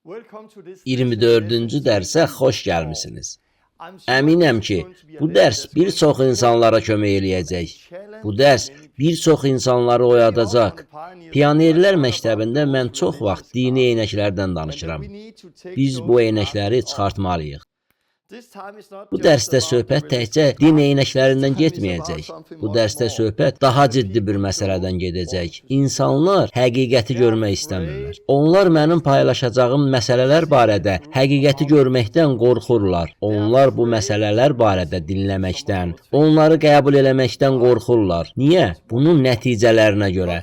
24-cü dərsə xoş gəlmisiniz. Əminəm ki, bu dərs bir çox insanlara kömək eləyəcək. Bu dərs bir çox insanları oyadacaq. Pionerlər məktəbində mən çox vaxt dini eynəklərdən danışıram. Biz bu eynəkləri çıxartmalıyıq. Bu dərsdə söhbət təkcə din eynəklərindən getməyəcək. Bu dərsdə söhbət daha ciddi bir məsələdən gedəcək. İnsanlar həqiqəti görmək istəmirlər. Onlar mənim paylaşacağım məsələlər barədə həqiqəti görməkdən qorxurlar. Onlar bu məsələlər barədə dinləməkdən, onları qəbul eləməkdən qorxurlar. Niyə? Bunun nəticələrinə görə.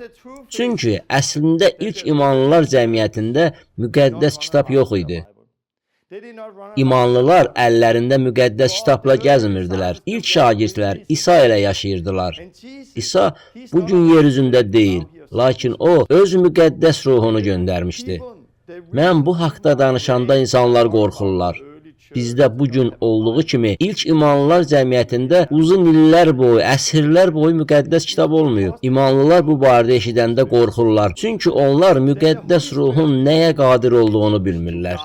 Çünki əslində ilk imanlılar cəmiyyətində müqəddəs kitab yox idi. İmanlılar əllərində müqəddəs kitabla gəzmirdilər. İlk şagirdlər İsa ilə yaşayırdılar. İsa bugün yer üzündə deyil, lakin o öz müqəddəs ruhunu göndərmişdi. Mən bu haqda danışanda insanlar qorxurlar. Bizdə bugün olduğu kimi ilk imanlılar cəmiyyətində uzun illər boyu, əsrlər boyu müqəddəs kitab olmayıb. İmanlılar bu barədə eşidəndə qorxurlar. Çünki onlar müqəddəs ruhun nəyə qadir olduğunu bilmirlər.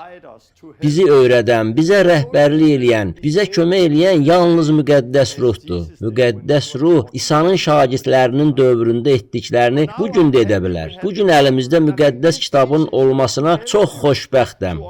Bizi öyrədən, bizə rəhbərlik eləyən, bizə kömək eləyən yalnız müqəddəs ruhdur. Müqəddəs ruh İsa'nın şagirdlərinin dövründə etdiklərini bu gün də edə bilər. Bu gün əlimizdə müqəddəs kitabın olmasına çox xoşbəxtəm.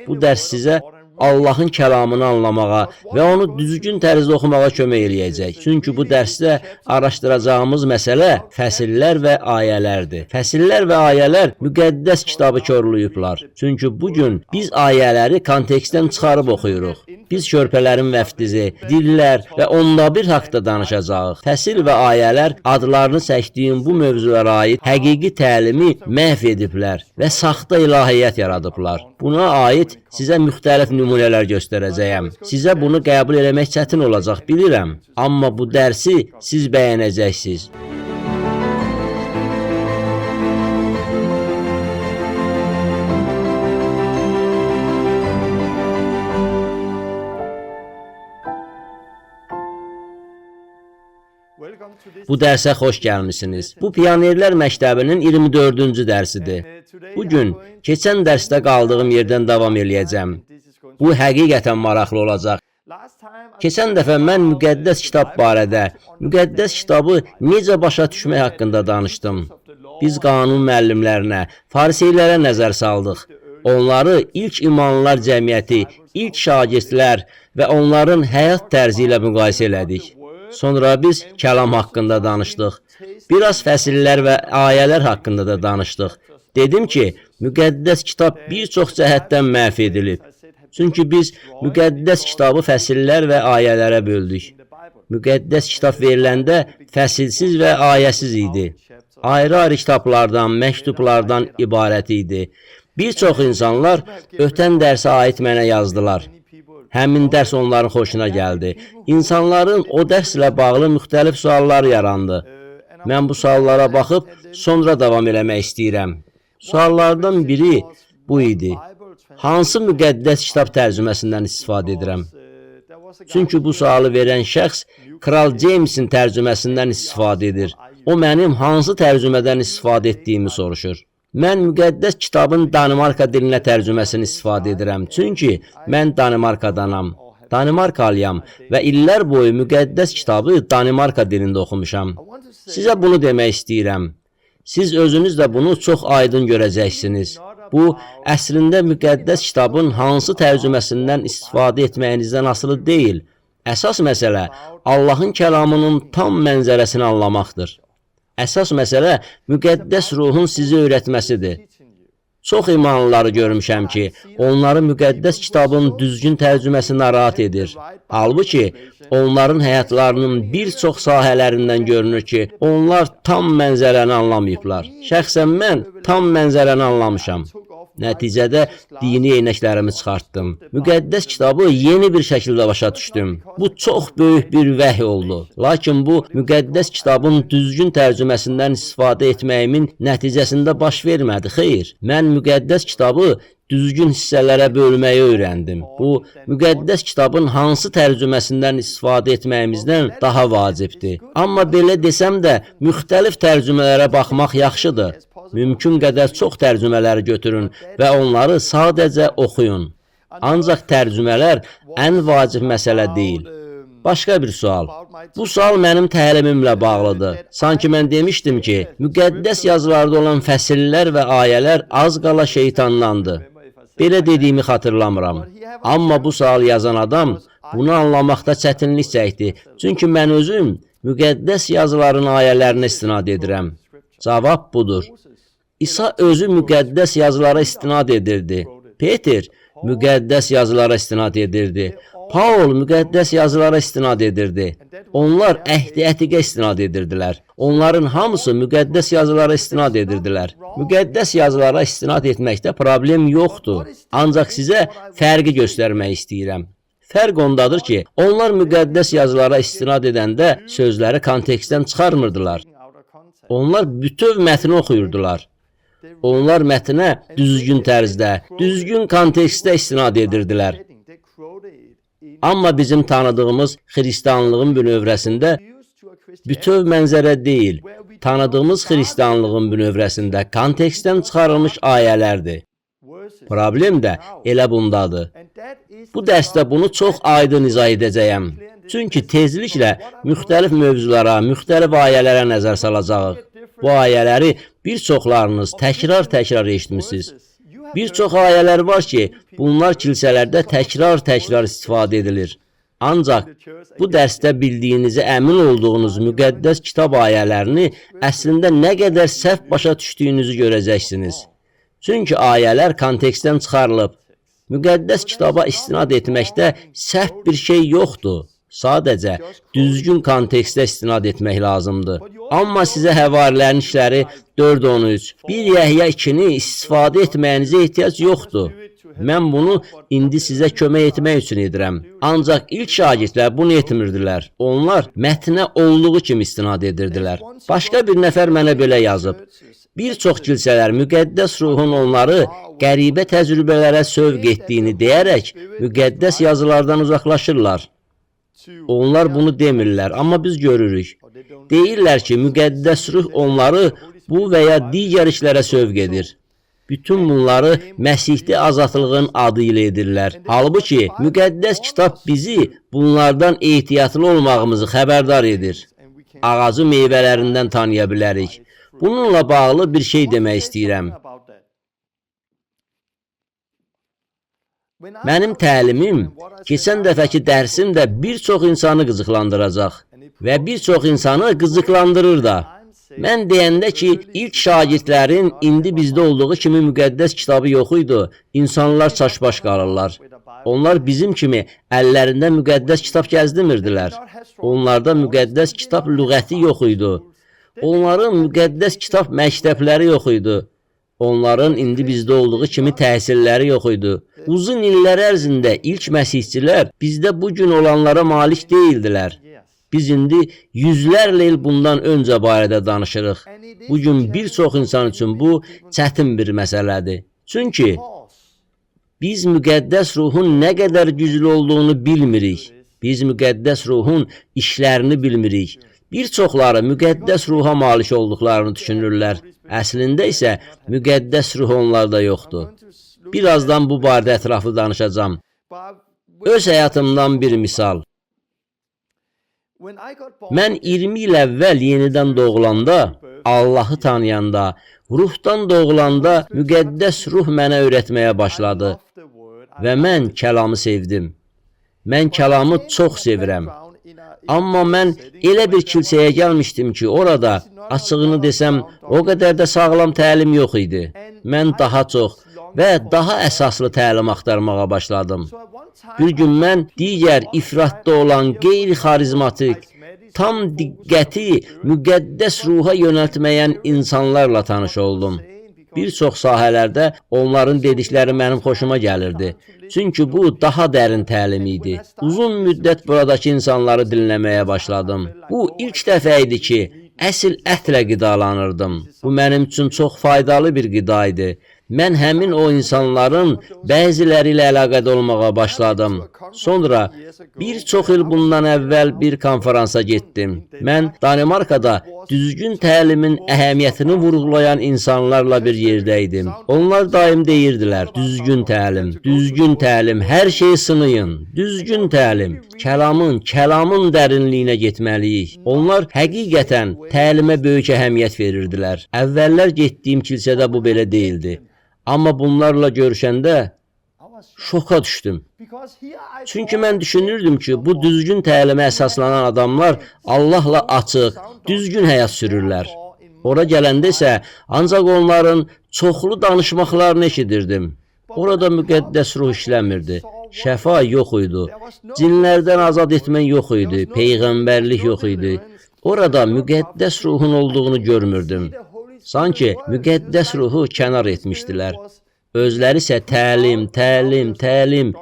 Bu dərs sizə Allahın kəlamını anlamağa və onu düzgün tərzdə oxumağa kömək eləyəcək. Çünki bu dərsdə araşdıracağımız məsələ fəsillər və ayələrdir. Fəsillər və ayələr müqəddəs kitabı korlayıblar. Çünki bugün biz ayələri kontekstdən çıxarıb oxuyuruq. Biz körpələrin vəftizi, dillər və onda bir haqda danışacağıq. Fəsil və ayələr adlarını çəkdiyim bu mövzulara aid həqiqi təlimi məhv ediblər və saxta ilahiyyat yaradıblar. Buna aid sizə müxtəlif nümunələr göstərəcəyəm. Sizə bunu qəbul eləmək çətin olacaq, bilirəm. Amma bu dərsi siz bəyənəcəksiniz. Bu dərsə xoş gəlmisiniz. Bu Pionerlər Məktəbinin 24-cü dərsidir. Bugün keçən dərsdə qaldığım yerdən davam eləyəcəm. Bu həqiqətən maraqlı olacaq. Keçən dəfə mən müqəddəs kitab barədə, müqəddəs kitabı necə başa düşmək haqqında danışdım. Biz qanun müəllimlərinə, fariseylərə nəzər saldıq. Onları ilk imanlılar cəmiyyəti, ilk şagirdlər və onların həyat tərzi ilə müqayisə elədik. Sonra biz kəlam haqqında danışdıq. Biraz fəsillər və ayələr haqqında da danışdıq. Dedim ki, müqəddəs kitab bir çox cəhətdən məhv edilib. Çünki biz müqəddəs kitabı fəsillər və ayələrə böldük. Müqəddəs kitab veriləndə fəsilsiz və ayəsiz idi. Ayrı-ayrı kitablardan, məktublardan ibarət idi. Bir çox insanlar ötən dərsə aid mənə yazdılar. Həmin dərs onların xoşuna gəldi. İnsanların o dərslə bağlı müxtəlif suallar yarandı. Mən bu suallara baxıb sonra davam eləmək istəyirəm. Suallardan biri bu idi. Hansı müqəddəs kitab tərcüməsindən istifadə edirəm? Çünki bu sualı verən şəxs Kral Jamesin tərcüməsindən istifadə edir. O mənim hansı tərcümədən istifadə etdiyimi soruşur. Mən müqəddəs kitabın Danimarka dilinə tərcüməsini istifadə edirəm. Çünki mən Danimarkadanam. Danimarkalıyam və illər boyu müqəddəs kitabı Danimarka dilində oxumuşam. Sizə bunu demək istəyirəm. Siz özünüz də bunu çox aydın görəcəksiniz. Bu, əslində müqəddəs kitabın hansı tərcüməsindən istifadə etməyinizdən asılı deyil. Əsas məsələ Allahın kəlamının tam mənzərəsini anlamaqdır. Əsas məsələ müqəddəs ruhun sizi öyrətməsidir. Çox imanlıları görmüşəm ki, onları müqəddəs kitabın düzgün tərcüməsi narahat edir. Halbuki, onların həyatlarının bir çox sahələrindən görünür ki, onlar tam mənzərəni anlamayıblar. Şəxsən mən tam mənzərəni anlamışam. Nəticədə dini eynəklərimi çıxartdım. Müqəddəs kitabı yeni bir şəkildə başa düşdüm. Bu çox böyük bir vəhy oldu. Lakin bu, müqəddəs kitabın düzgün tərcüməsindən istifadə etməyimin nəticəsində baş vermədi. Xeyr, mən müqəddəs kitabı düzgün hissələrə bölməyi öyrəndim. Bu, müqəddəs kitabın hansı tərcüməsindən istifadə etməyimizdən daha vacibdir. Amma belə desəm də, müxtəlif tərcümələrə baxmaq yaxşıdır. Mümkün qədər çox tərcümələri götürün və onları sadəcə oxuyun. Ancaq tərcümələr ən vacib məsələ deyil. Başqa bir sual. Bu sual mənim təlimimlə bağlıdır. Sanki mən demişdim ki, müqəddəs yazılarda olan fəsillər və ayələr az qala şeytandandır. Belə dediyimi xatırlamıram. Amma bu sual yazan adam bunu anlamaqda çətinlik çəkdi. Çünki mən özüm müqəddəs yazıların ayələrinə istinad edirəm. Cavab budur. İsa özü müqəddəs yazılara istinad edirdi. Peter müqəddəs yazılara istinad edirdi. Paul müqəddəs yazılara istinad edirdi. Onlar əhd-i ətiqə istinad edirdilər. Onların hamısı müqəddəs yazılara istinad edirdilər. Müqəddəs yazılara istinad etməkdə problem yoxdur. Ancaq sizə fərqi göstərmək istəyirəm. Fərq ondadır ki, onlar müqəddəs yazılara istinad edəndə sözləri kontekstdən çıxarmırdılar. Onlar bütöv mətni oxuyurdular. Onlar mətnə düzgün tərzdə, düzgün kontekstdə istinad edirdilər. Amma bizim tanıdığımız xristianlığın bünövrəsində bütöv mənzərə deyil, tanıdığımız xristianlığın bünövrəsində kontekstdən çıxarılmış ayələrdir. Problem də elə bundadır. Bu dərsdə bunu çox aydın izah edəcəyəm. Çünki tezliklə müxtəlif mövzulara, müxtəlif ayələrə nəzər salacağıq. Bu ayələri bir çoxlarınız təkrar eşitmisiniz. Bir çox ayələr var ki, bunlar kilsələrdə təkrar istifadə edilir. Ancaq bu dərsdə bildiyinizi əmin olduğunuz müqəddəs kitab ayələrini əslində nə qədər səhv başa düşdüyünüzü görəcəksiniz. Çünki ayələr kontekstdən çıxarılıb. Müqəddəs kitaba istinad etməkdə səhv bir şey yoxdur. Sadəcə düzgün kontekstdə istinad etmək lazımdır. Amma sizə Həvarilərin işləri 4:13, 1 Yəhya 2-ni istifadə etməyinizə ehtiyac yoxdur. Mən bunu indi sizə kömək etmək üçün edirəm. Ancaq ilk şagirdlər bunu etmirdilər. Onlar mətnə olduğu kimi istinad edirdilər. Başqa bir nəfər mənə belə yazıb. Bir çox kilsələr müqəddəs ruhun onları qəribə təcrübələrə sövq etdiyini deyərək müqəddəs yazılardan uzaqlaşırlar. Onlar bunu demirlər, amma biz görürük. Deyirlər ki, müqəddəs ruh onları bu və ya digər işlərə sövq edir. Bütün bunları Məsihdə azadlığın adı ilə edirlər. Halbuki müqəddəs kitab bizi bunlardan ehtiyatlı olmağımızı xəbərdar edir. Ağacı meyvələrindən tanıya bilərik. Bununla bağlı bir şey demək istəyirəm. Mənim təlimim, keçən dəfəki dərsim də bir çox insanı qızıqlandıracaq və bir çox insanı qızıqlandırır da. Mən deyəndə ki, ilk şagirdlərin indi bizdə olduğu kimi müqəddəs kitabı yox idi, insanlar çaşbaş qalırlar. Onlar bizim kimi əllərində müqəddəs kitab gəzdimirdilər. Onlarda müqəddəs kitab lüğəti yox idi. Onların müqəddəs kitab məktəbləri yox idi. Onların indi bizdə olduğu kimi təhsilləri yox idi. Uzun illər ərzində ilk məsihçilər bizdə bu gün olanlara malik deyildilər. Biz indi yüzlərlə il bundan öncə barədə danışırıq. Bugün bir çox insan üçün bu çətin bir məsələdir. Çünki biz müqəddəs ruhun nə qədər güclü olduğunu bilmirik. Biz müqəddəs ruhun işlərini bilmirik. Bir çoxları müqəddəs ruha malik olduqlarını düşünürlər. Əslində isə müqəddəs ruh onlarda yoxdur. Birazdan bu barədə ətraflı danışacağam. Öz həyatımdan bir misal. Mən 20 il əvvəl yenidən doğulanda, Allahı tanıyanda, ruhdan doğulanda müqəddəs ruh mənə öyrətməyə başladı və mən kəlamı sevdim. Mən kəlamı çox sevirəm. Amma mən elə bir kilsəyə gəlmişdim ki, orada, açığını desəm, o qədər də sağlam təlim yox idi. Mən daha çox və daha əsaslı təlim axtarmağa başladım. Bir gün mən digər ifratda olan qeyri-xarizmatik, tam diqqəti müqəddəs ruha yönəltməyən insanlarla tanış oldum. Bir çox sahələrdə onların dedikləri mənim xoşuma gəlirdi. Çünki bu daha dərin təlim idi. Uzun müddət buradakı insanları dinləməyə başladım. Bu ilk dəfə idi ki, əsl ətlə qidalanırdım. Bu mənim üçün çox faydalı bir qida idi. Mən həmin o insanların bəziləri ilə əlaqədə olmağa başladım. Sonra bir çox il bundan əvvəl bir konferansa getdim. Mən Danimarkada düzgün təlimin əhəmiyyətini vurğulayan insanlarla bir yerdə idim. Onlar daim deyirdilər, düzgün təlim, hər şeyi sınayın, düzgün təlim, kəlamın dərinliyinə getməliyik. Onlar həqiqətən təlimə böyük əhəmiyyət verirdilər. Əvvəllər getdiyim kilsədə bu belə deyildi. Amma bunlarla görüşəndə şoka düşdüm. Çünki mən düşünürdüm ki, bu düzgün təlimə əsaslanan adamlar Allahla açıq, düzgün həyat sürürlər. Ora gələndə isə ancaq onların çoxlu danışmaqlarını eşidirdim. Orada müqəddəs ruh işləmirdi. Şəfa yox idi. Cinlərdən azad etmək yox idi. Peyğəmbərlik yox idi. Orada müqəddəs ruhun olduğunu görmürdüm. Sanki müqəddəs ruhu kənar etmişdilər. Özləri isə təlim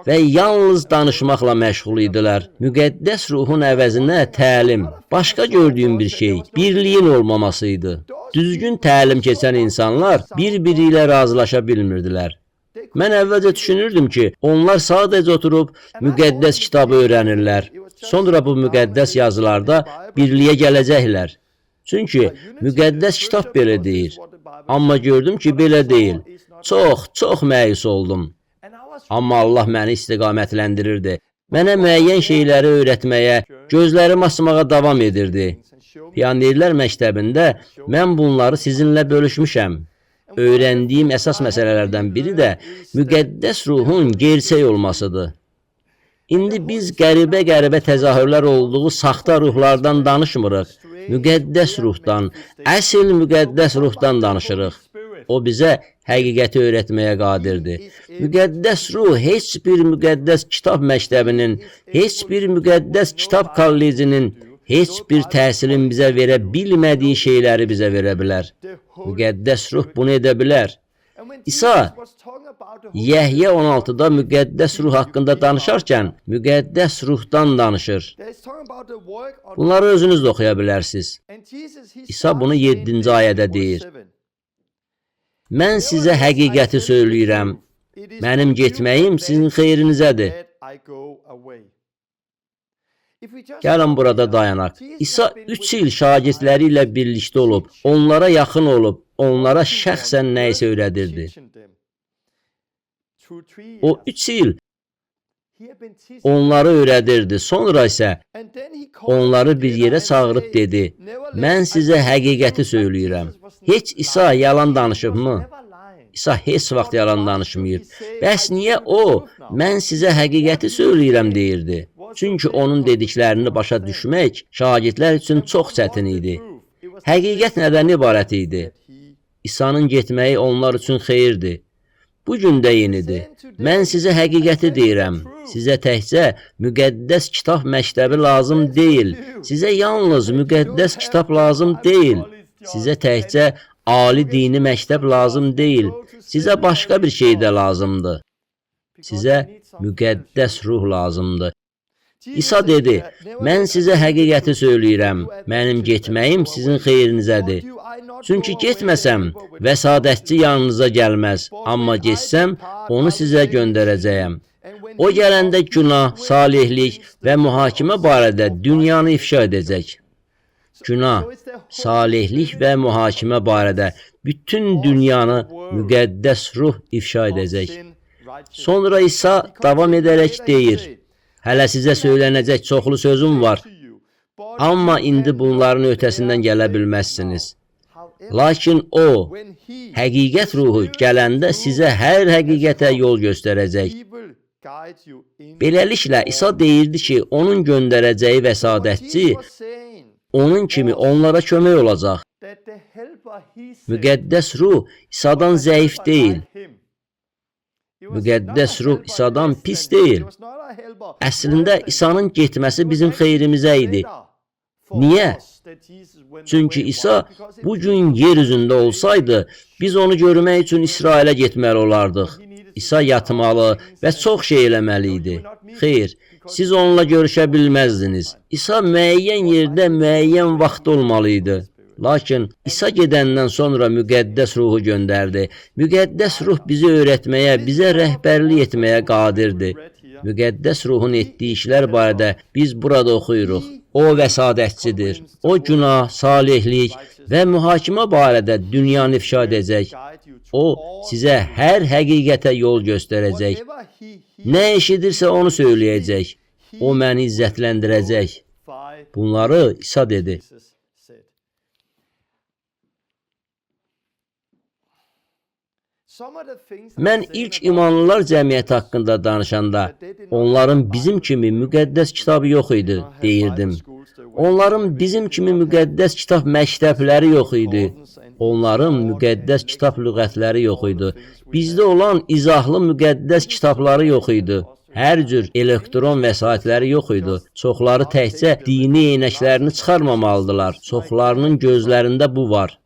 və yalnız danışmaqla məşğul idilər. Müqəddəs ruhun əvəzinə təlim, başqa gördüyüm bir şey, birliyin olmaması idi. Düzgün təlim keçən insanlar bir-biri ilə razılaşa bilmirdilər. Mən əvvəlcə düşünürdüm ki, onlar sadəcə oturub müqəddəs kitabı öyrənirlər. Sonra bu müqəddəs yazılarda birliyə gələcəklər. Çünki müqəddəs kitab belə deyir. Amma gördüm ki, belə deyil. Çox məyus oldum. Amma Allah məni istiqamətləndirirdi. Mənə müəyyən şeyləri öyrətməyə, gözlərimi açmağa davam edirdi. Pionerlər məktəbində mən bunları sizinlə bölüşmüşəm. Öyrəndiyim əsas məsələlərdən biri də müqəddəs ruhun gerçək olmasıdır. İndi biz qəribə təzahürlər olduğu saxta ruhlardan danışmırıq. Müqəddəs ruhdan, əsl müqəddəs ruhdan danışırıq. O bizə həqiqəti öyrətməyə qadirdir. Müqəddəs ruh heç bir müqəddəs kitab məktəbinin, heç bir müqəddəs kitab kollecinin, heç bir təhsilin bizə verə bilmədiyi şeyləri bizə verə bilər. Müqəddəs ruh bunu edə bilər. İsa Yəhyə 16-da müqəddəs ruh haqqında danışarkən müqəddəs ruhdan danışır. Bunları özünüz də oxuya bilərsiniz. İsa bunu 7-ci ayədə deyir. Mən sizə həqiqəti söyləyirəm. Mənim getməyim sizin xeyrinizədir. Gəlin burada dayanaq. İsa 3 il şagirdləri ilə birlikdə olub, onlara yaxın olub, onlara şəxsən nə isə öyrədirdi. O 3 il onları öyrədirdi. Sonra isə onları bir yerə çağırıb dedi, mən sizə həqiqəti söyləyirəm. Heç İsa yalan danışıbmı? İsa heç vaxt yalan danışmayıb. Bəs niyə o, mən sizə həqiqəti söyləyirəm deyirdi? Çünki onun dediklərini başa düşmək şagirdlər üçün çox çətin idi. Həqiqət nədən ibarət idi? İsa'nın getməyi onlar üçün xeyirdir. Bu gün də yenidir. Mən sizə həqiqəti deyirəm. Sizə təkcə müqəddəs kitab məktəbi lazım deyil. Sizə yalnız müqəddəs kitab lazım deyil. Sizə təkcə ali dini məktəb lazım deyil. Sizə başqa bir şey də lazımdır. Sizə müqəddəs ruh lazımdır. İsa dedi, mən sizə həqiqəti söyləyirəm, mənim getməyim sizin xeyrinizədir. Çünki getməsəm, vəsadətçi yanınıza gəlməz, amma getsəm, onu sizə göndərəcəyəm. O gələndə günah, salihlik və mühakimə barədə dünyanı ifşa edəcək. Günah, salihlik və mühakimə barədə bütün dünyanı müqəddəs ruh ifşa edəcək. Sonra İsa davam edərək deyir, hələ sizə söylənəcək çoxlu sözüm var, amma indi bunların ötəsindən gələ bilməzsiniz. Lakin o, həqiqət ruhu gələndə sizə hər həqiqətə yol göstərəcək. Beləliklə, İsa deyirdi ki, onun göndərəcəyi vəsadətçi, onun kimi onlara kömək olacaq. Müqəddəs ruh İsa'dan zəif deyil. Müqəddəs ruh İsa'dan pis deyil. Əslində, İsa'nın getməsi bizim xeyrimizə idi. Niyə? Çünki İsa bugün yer üzündə olsaydı, biz onu görmək üçün İsrailə getməli olardıq. İsa yatmalı və çox şey eləməli idi. Xeyr, siz onunla görüşə bilməzdiniz. İsa müəyyən yerdə, müəyyən vaxt olmalı idi. Lakin İsa gedəndən sonra müqəddəs ruhu göndərdi. Müqəddəs ruh bizi öyrətməyə, bizə rəhbərlik etməyə qadirdir. Müqəddəs ruhun etdiyi işlər barədə biz burada oxuyuruq. O vəsadətçidir. O günah, salihlik və mühakimə barədə dünyanı ifşa edəcək. O sizə hər həqiqətə yol göstərəcək. Nə eşidirsə onu söyləyəcək. O məni izzətləndirəcək. Bunları İsa dedi. Mən ilk imanlılar cəmiyyəti haqqında danışanda, onların bizim kimi müqəddəs kitabı yox idi, deyirdim. Onların bizim kimi müqəddəs kitab məktəbləri yox idi. Onların müqəddəs kitab lüğətləri yox idi. Bizdə olan izahlı müqəddəs kitabları yox idi. Hər cür elektron vəsaitləri yox idi. Çoxları təkcə dini eynəklərini çıxarmamalıdılar. Çoxlarının gözlərində bu var.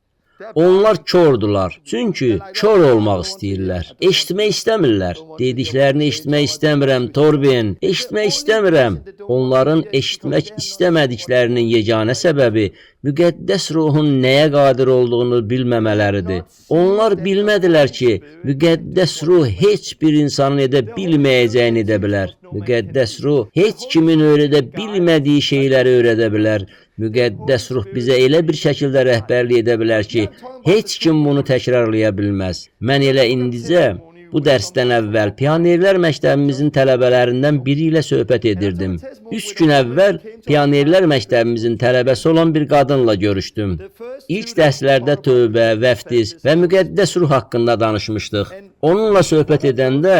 Onlar kördular. Çünki kör olmaq istəyirlər. Eşitmək istəmirlər. Dediklərini eşitmək istəmirəm, Torben. Eşitmək istəmirəm. Onların eşitmək istəmədiklərinin yeganə səbəbi müqəddəs ruhun nəyə qadir olduğunu bilməmələridir. Onlar bilmədilər ki, müqəddəs ruh heç bir insanın edə bilməyəcəyini edə bilər. Müqəddəs ruh heç kimin öyrədə bilmədiyi şeyləri öyrədə bilər. Müqəddəs ruh bizə elə bir şəkildə rəhbərlik edə bilər ki, heç kim bunu təkrarlaya bilməz. Mən elə indicə bu dərsdən əvvəl Pionerlər Məktəbimizin tələbələrindən biri ilə söhbət edirdim. 3 gün əvvəl Pionerlər Məktəbimizin tələbəsi olan bir qadınla görüşdüm. İlk dərslərdə tövbə, vəftiz və müqəddəs ruh haqqında danışmışdıq. Onunla söhbət edəndə,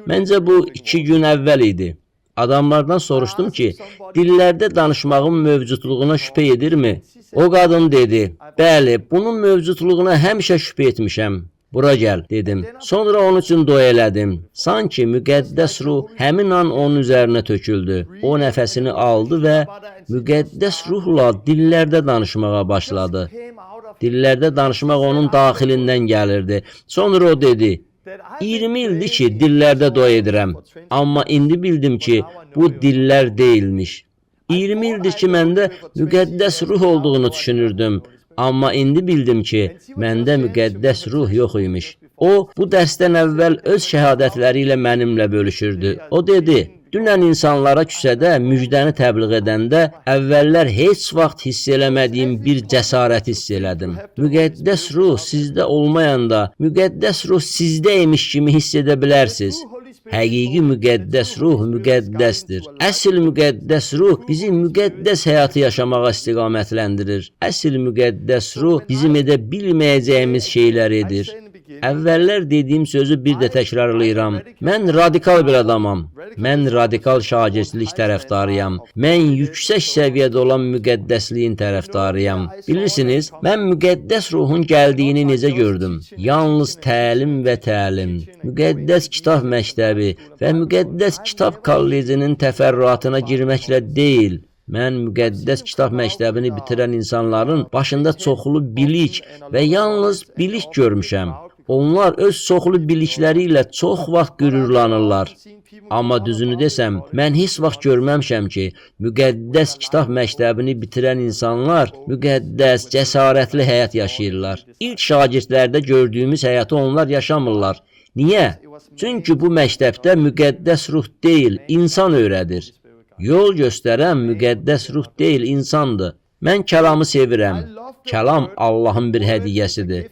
məncə bu 2 gün əvvəl idi. Adamlardan soruşdum ki, dillərdə danışmağın mövcudluğuna şübhə edirmi? O qadın dedi, bəli, bunun mövcudluğuna həmişə şübhə etmişəm. Bura gəl, dedim. Sonra onun üçün dua elədim. Sanki müqəddəs ruh həmin an onun üzərinə töküldü. O nəfəsini aldı və müqəddəs ruhla dillərdə danışmağa başladı. Dillərdə danışmaq onun daxilindən gəlirdi. Sonra o dedi, 20 ildir ki, dillərdə dua edirəm. Amma indi bildim ki, bu dillər deyilmiş. 20 ildir ki, məndə müqəddəs ruh olduğunu düşünürdüm. Amma indi bildim ki, məndə müqəddəs ruh yox imiş. O, bu dərsdən əvvəl öz şəhadətləri ilə mənimlə bölüşürdü. O dedi, dünən insanlara küçədə müjdəni təbliğ edəndə əvvəllər heç vaxt hiss eləmədiyim bir cəsarət hiss elədim. Müqəddəs ruh sizdə olmayanda, müqəddəs ruh sizdə imiş kimi hiss edə bilərsiniz. Həqiqi müqəddəs ruh müqəddəsdir. Əsl müqəddəs ruh bizi müqəddəs həyatı yaşamağa istiqamətləndirir. Əsl müqəddəs ruh bizim edə bilməyəcəyimiz şeylər edir. Əvvəllər dediyim sözü bir də təkrarlayıram. Mən radikal bir adamam. Mən radikal şagirdlik tərəfdarıyam. Mən yüksək səviyyədə olan müqəddəsliyin tərəfdarıyam. Bilirsiniz, mən müqəddəs ruhun gəldiyini necə gördüm? Yalnız təlim və təlim. Müqəddəs kitab məktəbi və müqəddəs kitab kollecinin təfərrüatına girməklə deyil. Mən müqəddəs kitab məktəbini bitirən insanların başında çoxlu bilik və yalnız bilik görmüşəm. Onlar öz çoxlu bilikləri ilə çox vaxt qürurlanırlar. Amma düzünü desəm, mən heç vaxt görməmişəm ki, müqəddəs kitab məktəbini bitirən insanlar müqəddəs, cəsarətli həyat yaşayırlar. İlk şagirdlərdə gördüyümüz həyatı onlar yaşamırlar. Niyə? Çünki bu məktəbdə müqəddəs ruh deyil, insan öyrədir. Yol göstərən müqəddəs ruh deyil, insandır. Mən kəlamı sevirəm. Kəlam Allahın bir hədiyyəsidir.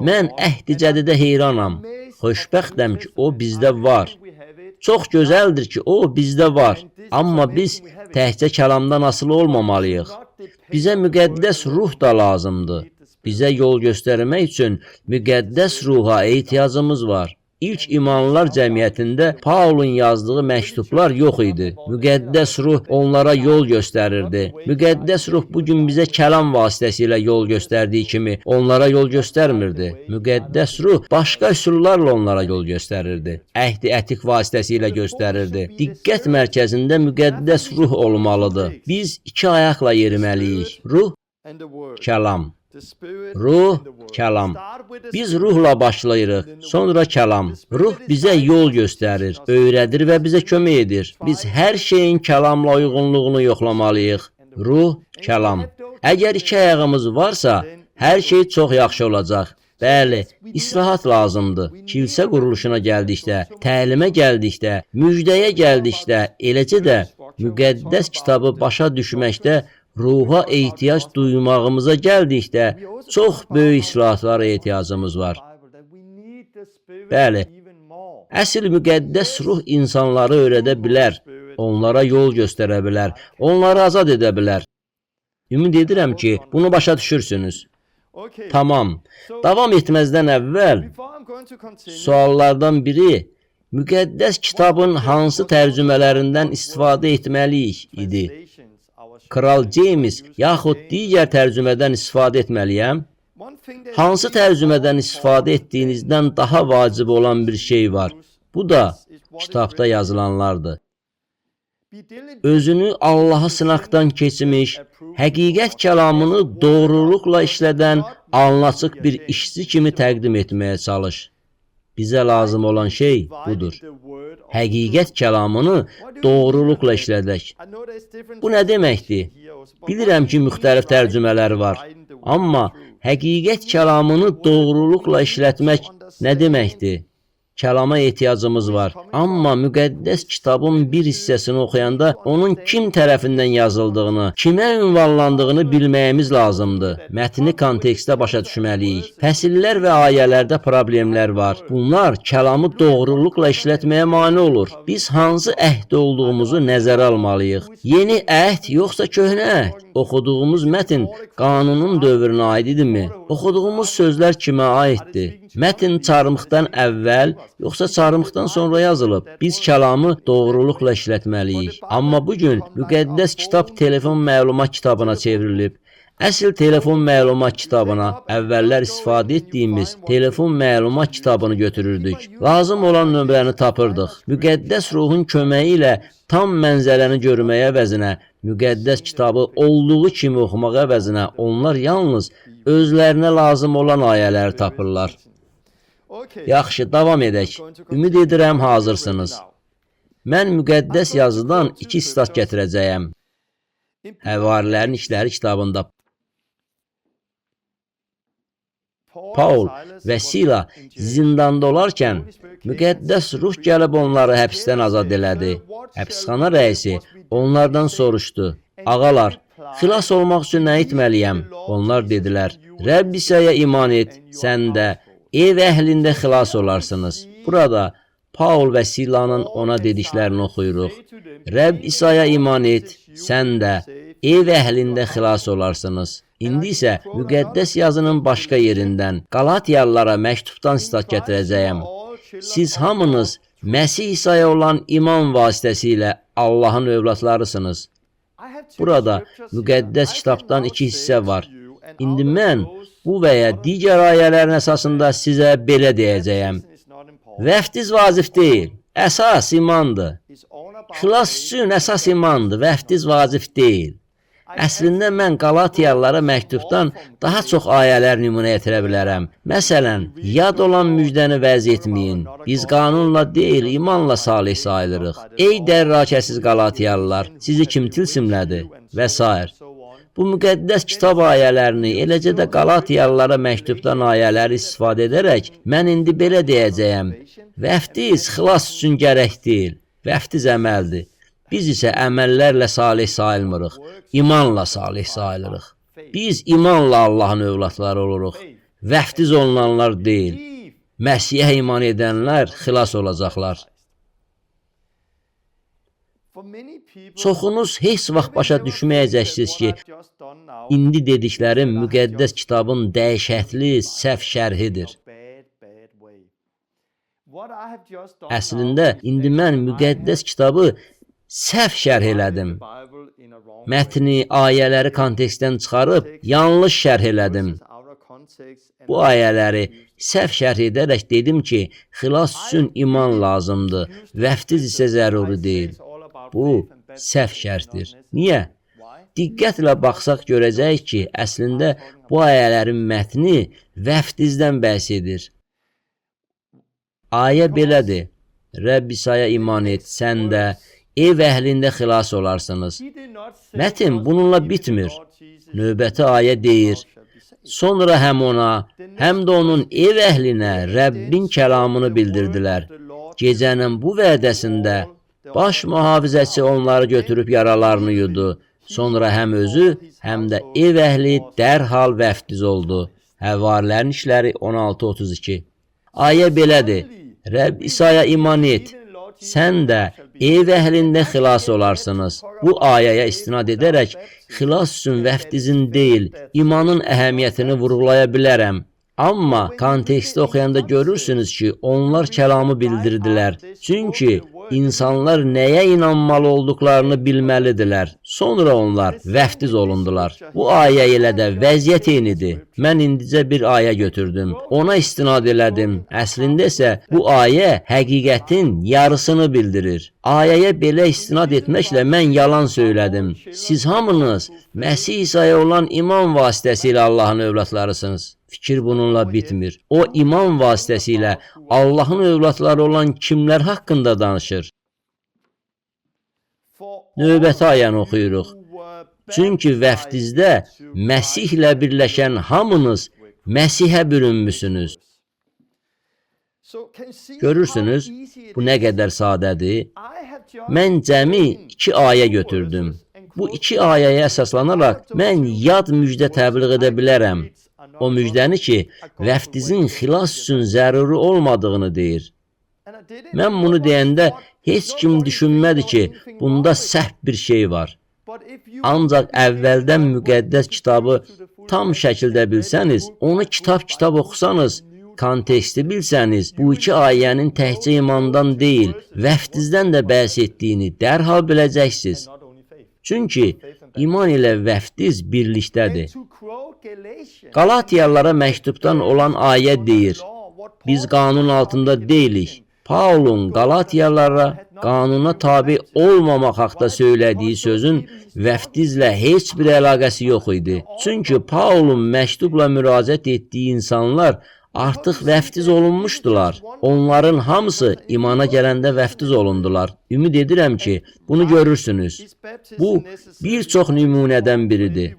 Mən əhd-i cədidə heyranam. Xoşbəxtəm ki, o bizdə var. Çox gözəldir ki, o bizdə var. Amma biz təkcə kəlamdan asılı olmamalıyıq. Bizə müqəddəs ruh da lazımdır. Bizə yol göstərmək üçün müqəddəs ruha ehtiyacımız var. İlk imanlılar cəmiyyətində Paulun yazdığı məktublar yox idi. Müqəddəs ruh onlara yol göstərirdi. Müqəddəs ruh bugün bizə kəlam vasitəsilə yol göstərdiyi kimi onlara yol göstərmirdi. Müqəddəs ruh başqa üsullarla onlara yol göstərirdi. Əhd-i ətiq vasitəsilə göstərirdi. Diqqət mərkəzində müqəddəs ruh olmalıdır. Biz iki ayaqla yeriməliyik. Ruh, kəlam. Ruh, kəlam. Biz ruhla başlayırıq, sonra kəlam. Ruh bizə yol göstərir, öyrədir və bizə kömək edir. Biz hər şeyin kəlamla uyğunluğunu yoxlamalıyıq. Ruh, kəlam. Əgər iki ayağımız varsa, Hər şey çox yaxşı olacaq. Bəli, islahat lazımdır. Kilsə quruluşuna gəldikdə, təlimə gəldikdə, müjdəyə gəldikdə, eləcə də müqəddəs kitabı başa düşməkdə ruha ehtiyac duymağımıza gəldikdə çox böyük islahatlara ehtiyacımız var. Bəli, əsl müqəddəs ruh insanları öyrədə bilər, onlara yol göstərə bilər, onları azad edə bilər. Ümid edirəm ki, bunu başa düşürsünüz. Tamam, davam etməzdən əvvəl suallardan biri müqəddəs kitabın hansı tərcümələrindən istifadə etməliyik idi? Kral James yaxud digər tərcümədən istifadə etməliyəm? Hansı tərcümədən istifadə etdiyinizdən daha vacib olan bir şey var. Bu da kitabda yazılanlardır. Özünü Allaha sınaqdan keçmiş, həqiqət kəlamını doğruluqla işlədən anlaçıq bir işçi kimi təqdim etməyə çalış. Bizə lazım olan şey budur. Həqiqət kəlamını doğruluqla işlədək. Bu nə deməkdir? Bilirəm ki, müxtəlif tərcümələri var. Amma həqiqət kəlamını doğruluqla işlətmək nə deməkdir? Kəlama ehtiyacımız var. Amma müqəddəs kitabın bir hissəsini oxuyanda onun kim tərəfindən yazıldığını, kimə ünvanlandığını bilməyimiz lazımdır. Mətni kontekstdə başa düşməliyik. Fəsillər və ayələrdə problemlər var. Bunlar kəlamı doğruluqla işlətməyə mane olur. Biz hansı əhd olduğumuzu nəzərə almalıyıq. Yeni əhd yoxsa köhnə əhd? Oxuduğumuz mətn qanunun dövrünə aid idimi? Oxuduğumuz sözlər kimə aiddir? Mətn çarmıxdan əvvəl yoxsa çarmıxdan sonra yazılıb? Biz kəlamı doğruluqla işlətməliyik. Amma bugün müqəddəs kitab telefon məlumat kitabına çevrilib. Əsl telefon məlumat kitabına əvvəllər istifadə etdiyimiz telefon məlumat kitabını götürürdük. Lazım olan nömrəni tapırdıq. Müqəddəs ruhun köməyi ilə tam mənzərəni görməyə əvəzinə, müqəddəs kitabı olduğu kimi oxumaq əvəzinə onlar yalnız özlərinə lazım olan ayələri tapırlar. Yaxşı, davam edək. Ümid edirəm hazırsınız. Mən müqəddəs yazıdan 2 sitat gətirəcəyəm. Həvarilərin İşləri kitabında Paul və Sila zindanda olarkən müqəddəs ruh gəlib onları həbsdən azad elədi. Həbsxana rəisi onlardan soruşdu: "Ağalar, xilas olmaq üçün nə etməliyəm?" Onlar dedilər: "Rəbb İsa'ya iman et, sən də ev əhlində xilas olarsınız." Burada Paul və Silanın ona dediklərini oxuyuruq. Rəbb İsa'ya iman et, sən də ev əhlində xilas olarsınız. İndi isə müqəddəs yazının başqa yerindən Qalatiyalılara məktubdan sitat gətirəcəyəm. Siz hamınız Məsih İsa'ya olan iman vasitəsilə Allahın övladlarısınız. Burada müqəddəs kitabdan 2 hissə var. İndi mən bu və ya digər ayələrin əsasında sizə belə deyəcəyəm. Vəftiz vacib deyil, əsas imandır. Xilas üçün əsas imandır, vəftiz vacib deyil. Əslində mən Qalatiyalılara məktubdan daha çox ayələr nümunə yetirə bilərəm. Məsələn, yad olan müjdəni vəz etməyin. Biz qanunla deyil, imanla salih sayılırıq. Ey dərrakəsiz Qalatiyalılar, sizi kim tilsimlədi? Və s. Bu müqəddəs kitab ayələrini, eləcə də Qalatiyalılara məktubdan ayələri istifadə edərək, mən indi belə deyəcəyəm. Vəftiz xilas üçün gərək deyil, vəftiz əməldir. Biz isə əməllərlə salih sayılmırıq, imanla salih sayılırıq. Biz imanla Allahın övladları oluruq. Vəftiz olunanlar deyil. Məsihə iman edənlər xilas olacaqlar. Çoxunuz heç vaxt başa düşməyəcəksiniz ki, indi dediklərim müqəddəs kitabın dəhşətli səhv şərhidir. Əslində, indi mən müqəddəs kitabı səhv şərh elədim. Mətni, ayələri kontekstdən çıxarıb, yanlış şərh elədim. Bu ayələri səhv şərh edərək dedim ki, xilas üçün iman lazımdır, vəftiz isə zəruri deyil. Bu, səhv şərhdir. Niyə? Diqqətlə baxsaq görəcəyik ki, əslində bu ayələrin mətni vəftizdən bəhs edir. Ayə belədir: Rəbb İsa'ya iman et, sən də ev əhlində xilas olarsınız. Mətn bununla bitmir. Növbəti ayə deyir: Sonra həm ona, həm də onun ev əhlinə Rəbbin kəlamını bildirdilər. Gecənin bu vədəsində baş mühafizəçi onları götürüb yaralarını yudu. Sonra həm özü, həm də ev əhli dərhal vəftiz oldu. Həvarilərin işləri 16:32. Ayə belədir: Rəbb İsa'ya iman et, sən də ev əhlində xilas olarsınız. Bu ayəyə istinad edərək xilas üçün vəftizin deyil, imanın əhəmiyyətini vurğulaya bilərəm. Amma konteksti oxuyanda görürsünüz ki, onlar kəlamı bildirdilər. Çünki insanlar nəyə inanmalı olduqlarını bilməlidirlər. Sonra onlar vəftiz olundular. Bu ayə ilə də vəziyyət eynidir. Mən indicə bir ayə götürdüm. Ona istinad elədim. Əslində isə bu ayə həqiqətin yarısını bildirir. Ayəyə belə istinad etməklə mən yalan söylədim. Siz hamınız Məsih İsa'ya olan iman vasitəsilə Allahın övladlarısınız. Fikir bununla bitmir. O iman vasitəsilə Allahın övladları olan kimlər haqqında danışır? Növbəti ayəni oxuyuruq. Çünki vəftizdə Məsihlə birləşən hamınız Məsihə bürünmüsünüz. Görürsünüz, bu nə qədər sadədir. Mən cəmi 2 ayə götürdüm. Bu 2 ayəyə əsaslanaraq mən yad müjdə təbliğ edə bilərəm. O müjdəni ki, vəftizin xilas üçün zəruri olmadığını deyir. Mən bunu deyəndə heç kim düşünmədi ki, bunda səhv bir şey var. Ancaq əvvəldən müqəddəs kitabı tam şəkildə bilsəniz, onu kitab-kitab oxusanız, konteksti bilsəniz, bu 2 ayənin təkcə imandan deyil, vəftizdən də bəhs etdiyini dərhal biləcəksiniz. Çünki iman ilə vəftiz birlikdədir. Qalatiyalılara məktubdan olan ayə deyir: Biz qanun altında deyilik. Paulun Qalatiyalılara qanuna tabi olmamaq haqda söylədiyi sözün vəftizlə heç bir əlaqəsi yox idi. Çünki Paulun məktubla müraciət etdiyi insanlar artıq vəftiz olunmuşdular. Onların hamısı imana gələndə vəftiz olundular. Ümid edirəm ki, bunu görürsünüz. Bu, bir çox nümunədən biridir.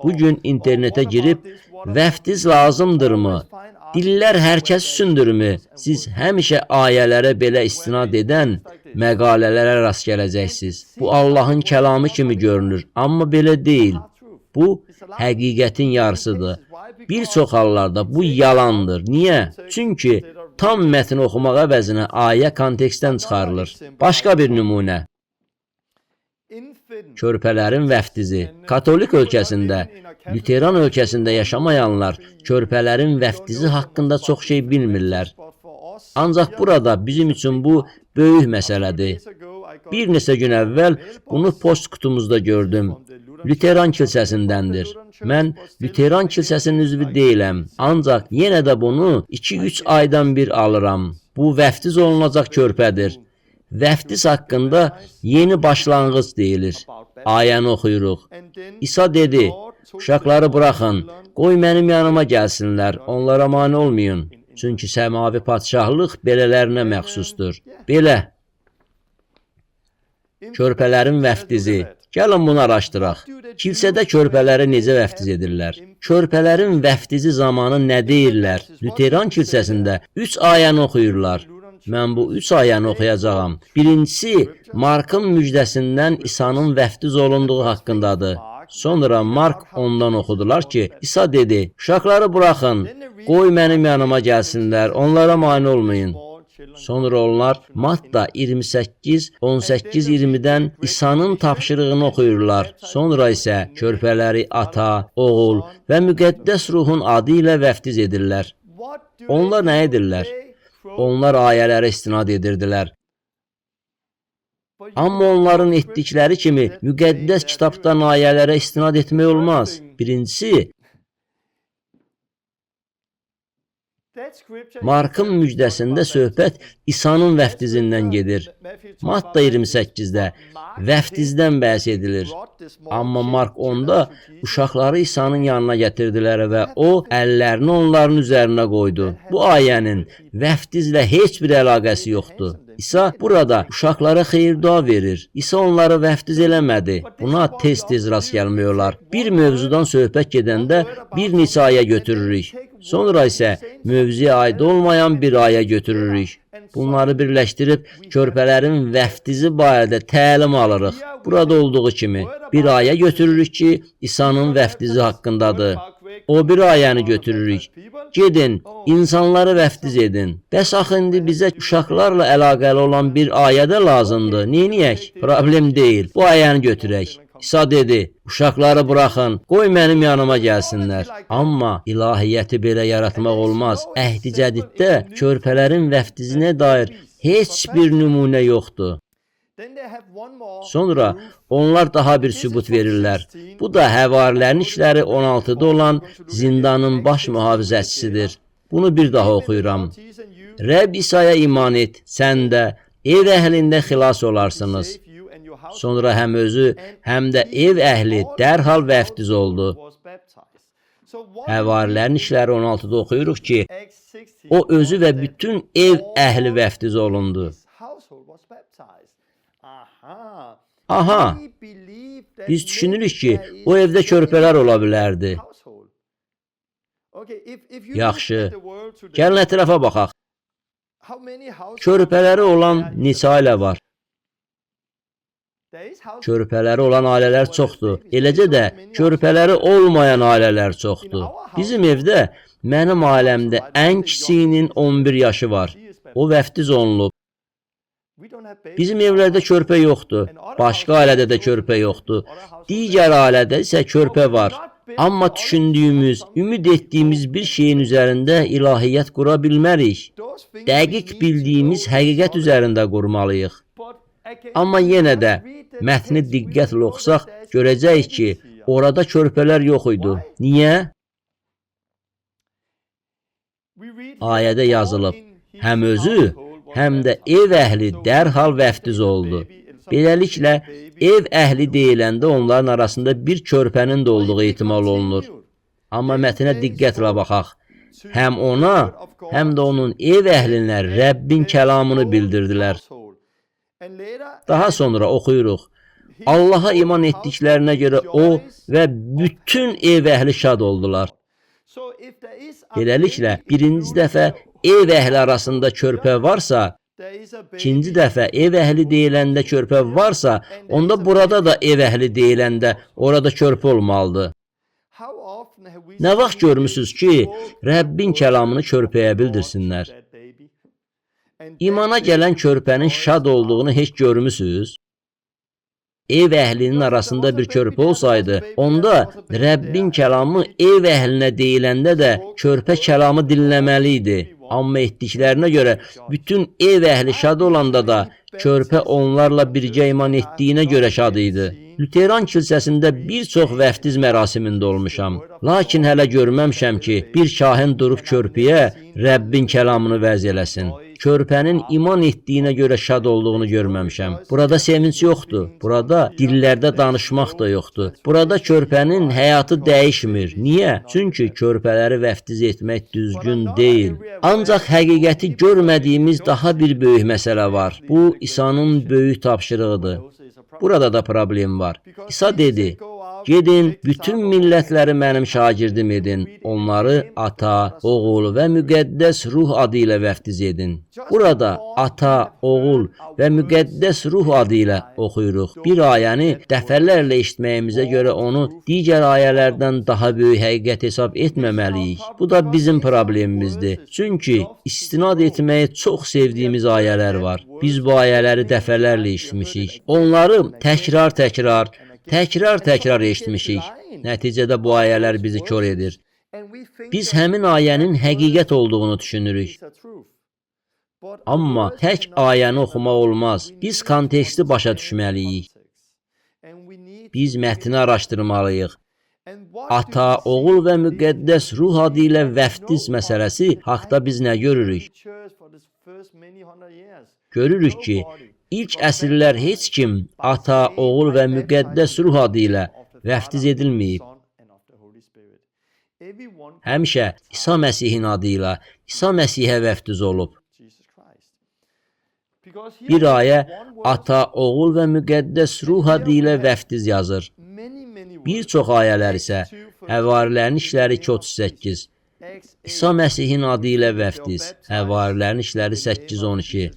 Bugün internetə girib, vəftiz lazımdırmı? Dillər hər kəs üçündürmü? Siz həmişə ayələrə belə istinad edən məqalələrə rast gələcəksiniz. Bu, Allahın kəlamı kimi görünür, amma belə deyil. Bu, həqiqətin yarısıdır. Bir çox hallarda bu yalandır. Niyə? Çünki tam mətni oxumaq əvəzinə ayə kontekstdən çıxarılır. Başqa bir nümunə. Körpələrin vəftizi. Katolik ölkəsində, Lüteran ölkəsində yaşamayanlar körpələrin vəftizi haqqında çox şey bilmirlər. Ancaq burada bizim üçün bu böyük məsələdir. Bir neçə gün əvvəl bunu post kutumuzda gördüm. Lüteran kilsəsindəndir. Mən Lüteran kilsəsinin üzvü deyiləm. Ancaq yenə də bunu 2-3 aydan bir alıram. Bu vəftiz olunacaq körpədir. Vəftiz haqqında yeni başlanğıc deyilir. Ayəni oxuyuruq. İsa dedi: Uşaqları buraxın, qoy mənim yanıma gəlsinlər, onlara mane olmayın. Çünki səmavi padşahlıq belələrinə məxsusdur. Belə. Körpələrin vəftizi. Gəlin bunu araşdıraq. Kilsədə körpələri necə vəftiz edirlər? Körpələrin vəftizi zamanı nə deyirlər? Lüteran kilsəsində 3 ayəni oxuyurlar. Mən bu 3 ayəni oxuyacağam. Birincisi, Markın müjdəsindən İsa'nın vəftiz olunduğu haqqındadır. Sonra Mark ondan oxudular ki, İsa dedi: Uşaqları buraxın, qoy mənim yanıma gəlsinlər, onlara mane olmayın. Sonra onlar Matta 28, 18-20-dən İsa'nın tapşırığını oxuyurlar. Sonra isə körpələri ata, oğul və müqəddəs ruhun adı ilə vəftiz edirlər. Onlar nə edirlər? Onlar ayələrə istinad edirdilər. Amma onların etdikləri kimi müqəddəs kitabdan ayələrə istinad etmək olmaz. Birincisi, Markın müjdəsində söhbət İsa'nın vəftizindən gedir. Matta 28-də vəftizdən bəhs edilir. Amma Mark 10-da uşaqları İsa'nın yanına gətirdilər və o, əllərini onların üzərinə qoydu. Bu ayənin vəftizlə heç bir əlaqəsi yoxdur. İsa burada uşaqlara xeyir-dua verir. İsa onları vəftiz eləmədi. Buna tez-tez rast gəlmək olar. Bir mövzudan söhbət gedəndə bir neçə aya götürürük. Sonra isə mövzuya aid olmayan bir aya götürürük. Bunları birləşdirib körpələrin vəftizi barədə təlim alırıq. Burada olduğu kimi bir aya götürürük ki, İsa'nın vəftizi haqqındadır. O bir ayəni götürürük. Gedin, insanları vəftiz edin. Bəs axı indi bizə uşaqlarla əlaqəli olan bir ayə də lazımdır. Neyniyək? Problem deyil. Bu ayəni götürək. İsa dedi, uşaqları buraxın, qoy mənim yanıma gəlsinlər. Amma ilahiyyəti belə yaratmaq olmaz. Əhd-i Cədiddə körpələrin vəftizinə dair heç bir nümunə yoxdur. Sonra onlar daha bir sübut verirlər. Bu da Həvarilərin işləri 16-da olan zindanın baş mühafizəçisidir. Bunu bir daha oxuyuram. Rəbb İsa'ya iman et, sən də ev əhlində xilas olarsınız. Sonra həm özü, həm də ev əhli dərhal vəftiz oldu. Həvarilərin işləri 16-da oxuyuruq ki, o özü və bütün ev əhli vəftiz olundu. Aha, biz düşünürük ki, o evdə körpələr ola bilərdi. Yaxşı, gəlin ətrafa baxaq. Körpələri olan neçə ailə var? Körpələri olan ailələr çoxdur. Eləcə də körpələri olmayan ailələr çoxdur. Bizim evdə, mənim ailəmdə ən kiçiyinin 11 yaşı var. O vəftiz olunub. Bizim evlərdə körpə yoxdur. Başqa ailədə də körpə yoxdur. Digər ailədə isə körpə var. Amma düşündüyümüz, ümid etdiyimiz bir şeyin üzərində ilahiyyət qura bilmərik. Dəqiq bildiyimiz həqiqət üzərində qurmalıyıq. Amma yenə də mətni diqqətlə oxusaq, görəcəyik ki, orada körpələr yox idi. Niyə? Ayədə yazılıb, həm özü, həm də ev əhli dərhal vəftiz oldu. Beləliklə, ev əhli deyiləndə onların arasında bir körpənin də olduğu ehtimal olunur. Amma mətnə diqqətlə baxaq. Həm ona, həm də onun ev əhlinə Rəbbin kəlamını bildirdilər. Daha sonra oxuyuruq. Allaha iman etdiklərinə görə o və bütün ev əhli şad oldular. Beləliklə, birinci dəfə ev əhli arasında körpə varsa, ikinci dəfə ev əhli deyiləndə körpə varsa, onda burada da ev əhli deyiləndə orada körpə olmalıdır. Nə vaxt görmüsünüz ki, Rəbbin kəlamını körpəyə bildirsinlər? İmana gələn körpənin şad olduğunu heç görmüsünüz? Ev əhlinin arasında bir körpə olsaydı, onda Rəbbin kəlamı ev əhlinə deyiləndə də körpə kəlamı dinləməli idi. Amma etdiklərinə görə bütün ev əhli şad olanda da körpə onlarla birgə iman etdiyinə görə şad idi. Lüteran kilsəsində bir çox vəftiz mərasimində olmuşam. Lakin hələ görməmişəm ki, bir kahin durub körpəyə Rəbbin kəlamını vəz eləsin. Körpənin iman etdiyinə görə şad olduğunu görməmişəm. Burada sevinç yoxdur. Burada dillərdə danışmaq da yoxdur. Burada körpənin həyatı dəyişmir. Niyə? Çünki körpələri vəftiz etmək düzgün deyil. Ancaq həqiqəti görmədiyimiz daha bir böyük məsələ var. Bu, İsa'nın böyük tapşırığıdır. Burada da problem var. İsa dedi, gedin, bütün millətləri mənim şagirdim edin. Onları ata, oğul və müqəddəs ruh adı ilə vəftiz edin. Burada ata, oğul və müqəddəs ruh adı ilə oxuyuruq. Bir ayəni dəfələrlə eşitməyimizə görə onu digər ayələrdən daha böyük həqiqət hesab etməməliyik. Bu da bizim problemimizdir. Çünki istinad etməyi çox sevdiyimiz ayələr var. Biz bu ayələri dəfələrlə eşitmişik. Onları təkrar eşitmişik. Nəticədə bu ayələr bizi kör edir. Biz həmin ayənin həqiqət olduğunu düşünürük. Amma tək ayəni oxumaq olmaz. Biz konteksti başa düşməliyik. Biz mətni araşdırmalıyıq. Ata, oğul və müqəddəs ruh adı ilə vəftiz məsələsi haqda biz nə görürük? Görürük ki, İlk əsrlər heç kim ata, oğul və müqəddəs ruh adı ilə vəftiz edilməyib. Həmişə İsa Məsihin adı ilə İsa Məsihə vəftiz olub. Bir ayə ata, oğul və müqəddəs ruh adı ilə vəftiz yazır. Bir çox ayələr isə Həvarilərin İşləri 2:38, İsa Məsihin adı ilə vəftiz, Həvarilərin İşləri 8:12,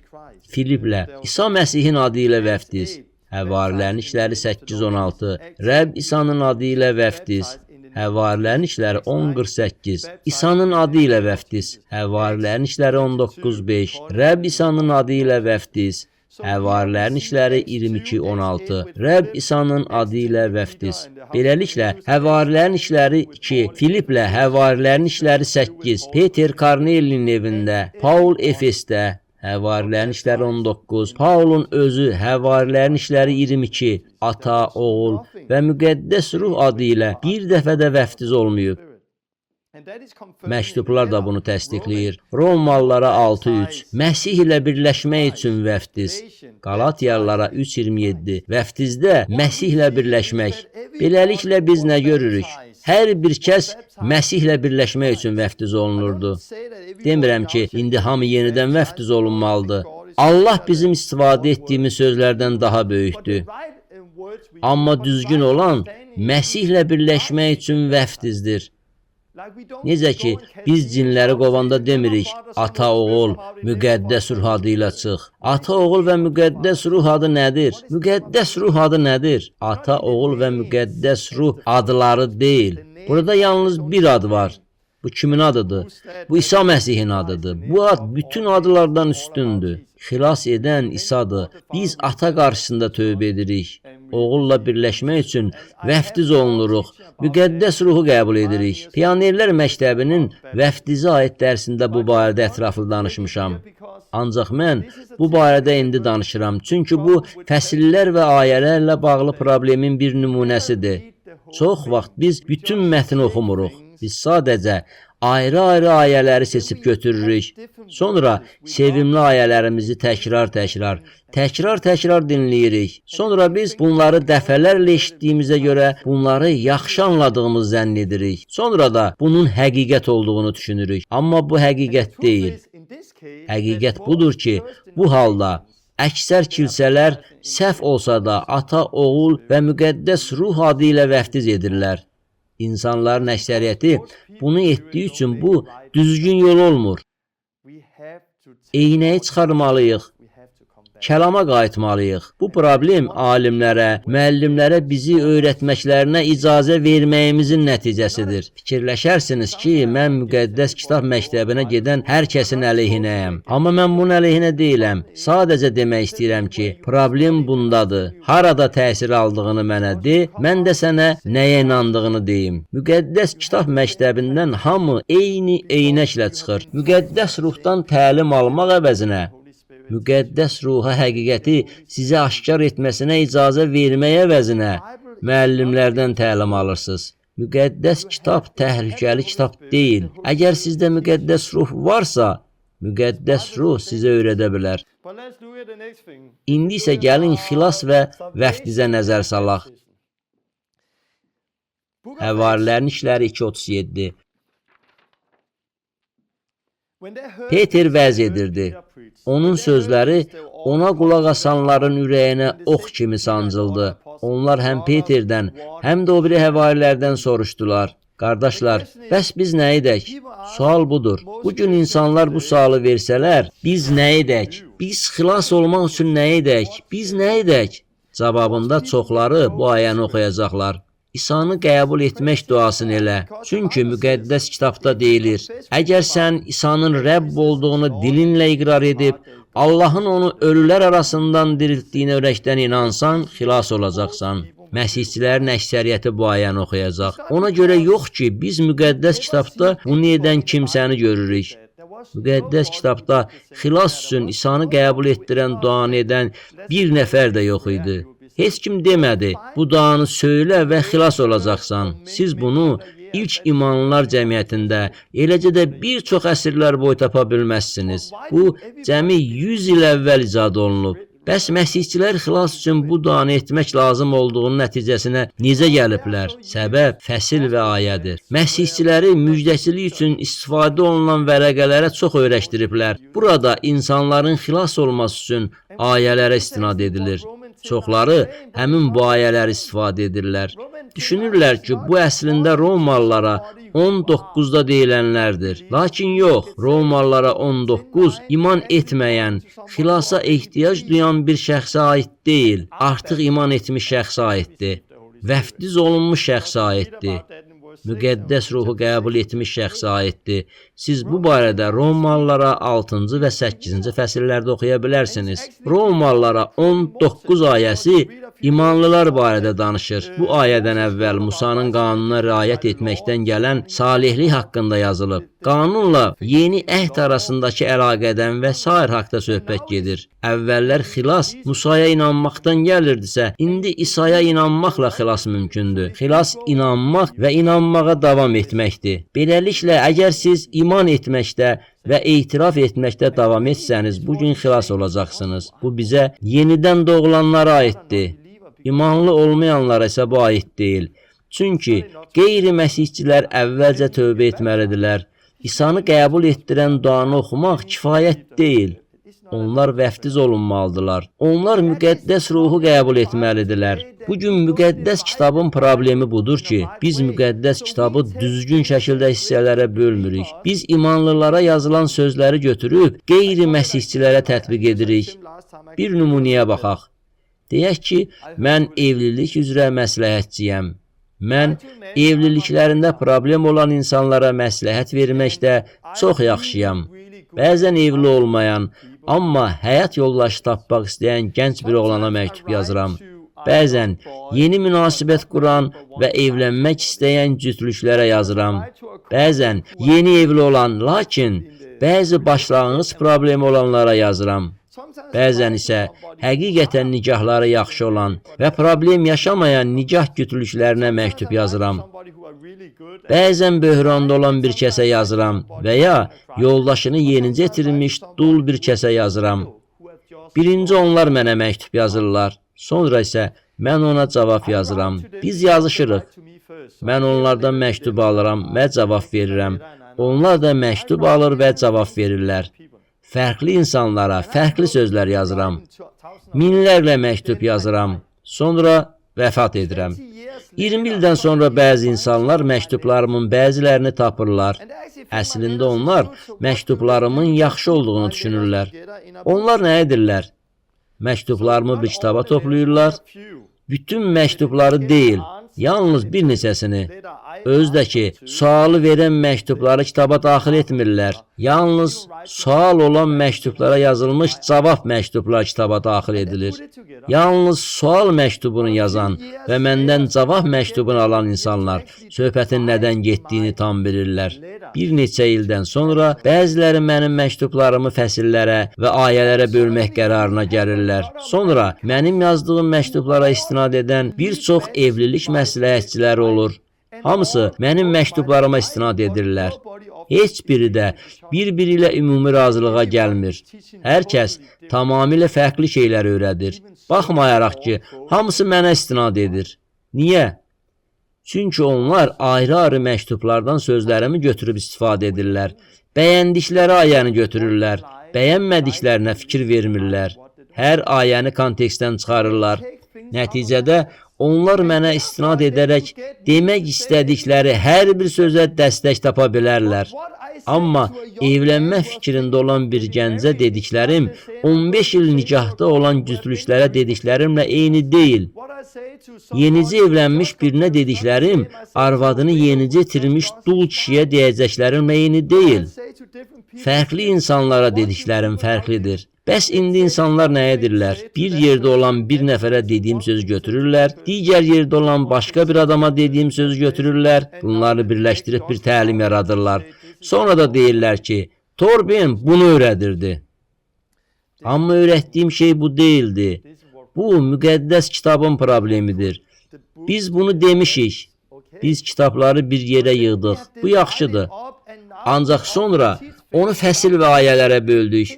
Filiplə İsa Məsihin adı ilə vəftiz, Həvarilərin İşləri 8:16, Rəbb İsa'nın adı ilə vəftiz, Həvarilərin İşləri 10:48, İsa'nın adı ilə vəftiz, Həvarilərin İşləri 19:5, Rəbb İsa'nın adı ilə vəftiz, Həvarilərin İşləri 22:16, Rəbb İsa'nın adı ilə vəftiz. Beləliklə, Həvarilərin İşləri 2, Filiplə Həvarilərin İşləri 8, Peter Kornelinin evində, Paul Efesdə, Həvarilərin İşləri 19, Paulun özü Həvarilərin İşləri 22, ata, oğul və müqəddəs ruh adı ilə bir dəfə də vəftiz olmayıb. Məktublar da bunu təsdiqləyir. Romalılara 6:3, Məsih ilə birləşmək üçün vəftiz. Qalatiyalılara 3:27, vəftizdə Məsihlə birləşmək. Beləliklə biz nə görürük? Hər bir kəs Məsihlə birləşmək üçün vəftiz olunurdu. Demirəm ki, indi hamı yenidən vəftiz olunmalıdır. Allah bizim istifadə etdiyimiz sözlərdən daha böyükdür. Amma düzgün olan Məsihlə birləşmək üçün vəftizdir. Necə ki, biz cinləri qovanda demirik, ata, oğul, müqəddəs ruh adı ilə çıx. Ata, oğul və müqəddəs ruh adı nədir? Müqəddəs ruh adı nədir? Ata, oğul və müqəddəs ruh adları deyil. Burada yalnız bir ad var. Bu kimin adıdır? Bu İsa Məsihin adıdır. Bu ad bütün adlardan üstündür. Xilas edən İsa'dır. Biz ata qarşısında tövbə edirik. Oğulla birləşmək üçün vəftiz olunuruq. Müqəddəs ruhu qəbul edirik. Pionerlər məktəbinin vəftizə aid dərsində bu barədə ətraflı danışmışam. Ancaq mən bu barədə indi danışıram. Çünki bu fəsillər və ayələrlə bağlı problemin bir nümunəsidir. Çox vaxt biz bütün mətni oxumuruq. Biz sadəcə ayrı-ayrı ayələri seçib götürürük. Sonra sevimli ayələrimizi təkrar dinləyirik. Sonra biz bunları dəfələrlə eşitdiyimizə görə bunları yaxşı anladığımız zənn edirik. Sonra da bunun həqiqət olduğunu düşünürük. Amma bu həqiqət deyil. Həqiqət budur ki, bu halda əksər kilsələr səhv olsa da ata, oğul və müqəddəs ruh adı ilə vəftiz edirlər. İnsanların əksəriyyəti bunu etdiyi üçün bu düzgün yol olmur. Eynəyi çıxarmalıyıq. Kəlama qayıtmalıyıq. Bu problem alimlərə, müəllimlərə bizi öyrətməklərinə icazə verməyimizin nəticəsidir. Fikirləşərsiniz ki, mən müqəddəs kitab məktəbinə gedən hər kəsin əleyhinəyəm. Amma mən bunun əleyhinə deyiləm. Sadəcə demək istəyirəm ki, problem bundadır. Harada təsir aldığını mənə de, mən də sənə nəyə inandığını deyim. Müqəddəs kitab məktəbindən hamı eyni eynəklə çıxır. Müqəddəs ruhdan təlim almaq əvəzinə müqəddəs ruha həqiqəti sizə aşkar etməsinə icazə vermək əvəzinə müəllimlərdən təlim alırsınız. Müqəddəs kitab təhlükəli kitab deyil. Əgər sizdə müqəddəs ruh varsa, müqəddəs ruh sizə öyrədə bilər. İndi isə gəlin xilas və vəftizə nəzər salaq. Həvarilərin İşləri 2:37. Peter vəz edirdi. Onun sözləri ona qulaq asanların ürəyinə ox kimi sancıldı. Onlar həm Peterdən, həm də o biri həvarilərdən soruşdular. Qardaşlar, bəs biz nə edək? Sual budur. Bugün insanlar bu sualı versələr, biz nə edək? Biz xilas olmaq üçün nə edək? Biz nə edək? Cavabında çoxları bu ayəni oxuyacaqlar. İsa'nı qəbul etmək duasını elə. Çünki müqəddəs kitabda deyilir, əgər sən İsa'nın Rəbb olduğunu dilinlə iqrar edib, Allahın onu ölülər arasından diriltdiyinə ürəkdən inansan, xilas olacaqsan. Məsihçilərin əksəriyyəti bu ayəni oxuyacaq. Ona görə yox ki, biz müqəddəs kitabda bunu edən kimsəni görürük. Müqəddəs kitabda xilas üçün İsa'nı qəbul etdirən, duanı edən bir nəfər də yox idi. Heç kim demədi, bu duanı söylə və xilas olacaqsan. Siz bunu ilk imanlılar cəmiyyətində, eləcə də bir çox əsrlər boy tapa bilməzsiniz. Bu, cəmi 100 il əvvəl icad olunub. Bəs məsihçilər xilas üçün bu duanı etmək lazım olduğunun nəticəsinə necə gəliblər? Səbəb fəsil və ayədir. Məsihçiləri müjdəçilik üçün istifadə olunan vərəqələrə çox öyrəşdiriblər. Burada insanların xilas olması üçün ayələrə istinad edilir. Çoxları həmin bu ayələri istifadə edirlər. Düşünürlər ki, bu əslində Romalılara 19-da deyilənlərdir. Lakin yox, Romalılara 19 iman etməyən, xilasa ehtiyac duyan bir şəxsə aid deyil. Artıq iman etmiş şəxsə aiddir. Vəftiz olunmuş şəxsə aiddir. Müqəddəs ruhu qəbul etmiş şəxsə aiddir. Siz bu barədə Romalılara 6-cı və 8-ci fəsillərdə oxuya bilərsiniz. Romalılara 19 ayəsi İmanlılar barədə danışır. Bu ayədən əvvəl Musanın qanununa riayət etməkdən gələn salihlik haqqında yazılıb. Qanunla yeni əhd arasındakı əlaqədən və sair haqda söhbət gedir. Əvvəllər xilas Musaya inanmaqdan gəlirdisə, indi İsa'ya inanmaqla xilas mümkündür. Xilas inanmaq və inanmağa davam etməkdir. Beləliklə, əgər siz iman etməkdə və etiraf etməkdə davam etsəniz, bugün xilas olacaqsınız. Bu bizə yenidən doğulanlara aiddir. İmanlı olmayanlara isə bu aid deyil. Çünki qeyri-məsihçilər əvvəlcə tövbə etməlidirlər. İsa'nı qəbul etdirən duanı oxumaq kifayət deyil. Onlar vəftiz olunmalıdırlar. Onlar müqəddəs ruhu qəbul etməlidirlər. Bugün müqəddəs kitabın problemi budur ki, biz müqəddəs kitabı düzgün şəkildə hissələrə bölmürük. Biz imanlılara yazılan sözləri götürüb qeyri-məsihçilərə tətbiq edirik. Bir nümunəyə baxaq. Deyək ki, mən evlilik üzrə məsləhətçiyəm. Mən evliliklərində problem olan insanlara məsləhət verməkdə çox yaxşıyam. Bəzən evli olmayan, amma həyat yoldaşı tapmaq istəyən gənc bir oğlana məktub yazıram. Bəzən yeni münasibət quran və evlənmək istəyən cütlüklərə yazıram. Bəzən yeni evli olan, lakin bəzi başlanğıc problemi olanlara yazıram. Bəzən isə həqiqətən nikahları yaxşı olan və problem yaşamayan nikah cütlüklərinə məktub yazıram. Bəzən böhranda olan bir kəsə yazıram və ya yoldaşını yenicə itirmiş dul bir kəsə yazıram. Birinci onlar mənə məktub yazırlar, sonra isə mən ona cavab yazıram. Biz yazışırıq. Mən onlardan məktub alıram və cavab verirəm. Onlar da məktub alır və cavab verirlər. Fərqli insanlara fərqli sözlər yazıram. Minlərlə məktub yazıram. Sonra vəfat edirəm. 20 ildən sonra bəzi insanlar məktublarımın bəzilərini tapırlar. Əslində onlar məktublarımın yaxşı olduğunu düşünürlər. Onlar nə edirlər? Məktublarımı bir kitaba toplayırlar. Bütün məktubları deyil, yalnız bir neçəsini. Özdəki sualı verən məktubları kitaba daxil etmirlər. Yalnız sual olan məktublara yazılmış cavab məktublar kitaba daxil edilir. Yalnız sual məktubunu yazan və məndən cavab məktubunu alan insanlar söhbətin nədən getdiyini tam bilirlər. Bir neçə ildən sonra bəziləri mənim məktublarımı fəsillərə və ayələrə bölmək qərarına gəlirlər. Sonra mənim yazdığım məktublara istinad edən bir çox evlilik məsləhətçiləri olur. Hamısı mənim məktublarıma istinad edirlər. Heç biri də bir-biri ilə ümumi razılığa gəlmir. Hər kəs tamamilə fərqli şeylər öyrədir. Baxmayaraq ki, hamısı mənə istinad edir. Niyə? Çünki onlar ayrı-ayrı məktublardan sözlərimi götürüb istifadə edirlər. Bəyəndikləri ayəni götürürlər. Bəyənmədiklərinə fikir vermirlər. Hər ayəni kontekstdən çıxarırlar. Nəticədə onlar mənə istinad edərək demək istədikləri hər bir sözə dəstək tapa bilərlər. Amma evlənmə fikrində olan bir gəncə dediklərim 15 il nikahda olan cütlüklərə dediklərimlə eyni deyil. Yenicə evlənmiş birinə dediklərim arvadını yenicə itirmiş dul kişiyə deyəcəklərimlə eyni deyil. Fərqli insanlara dediklərim fərqlidir. Bəs indi insanlar nə edirlər? Bir yerdə olan bir nəfərə dediyim sözü götürürlər, digər yerdə olan başqa bir adama dediyim sözü götürürlər, bunları birləşdirib bir təlim yaradırlar. Sonra da deyirlər ki, Torben bunu öyrədirdi. Amma öyrətdiyim şey bu deyildi. Bu, müqəddəs kitabın problemidir. Biz bunu demişik. Biz kitabları bir yerə yığdıq. Bu yaxşıdır. Ancaq sonra onu fəsil və ayələrə böldük.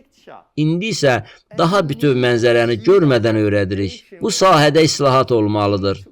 İndi isə daha bütöv mənzərəni görmədən öyrədirik. Bu sahədə islahat olmalıdır.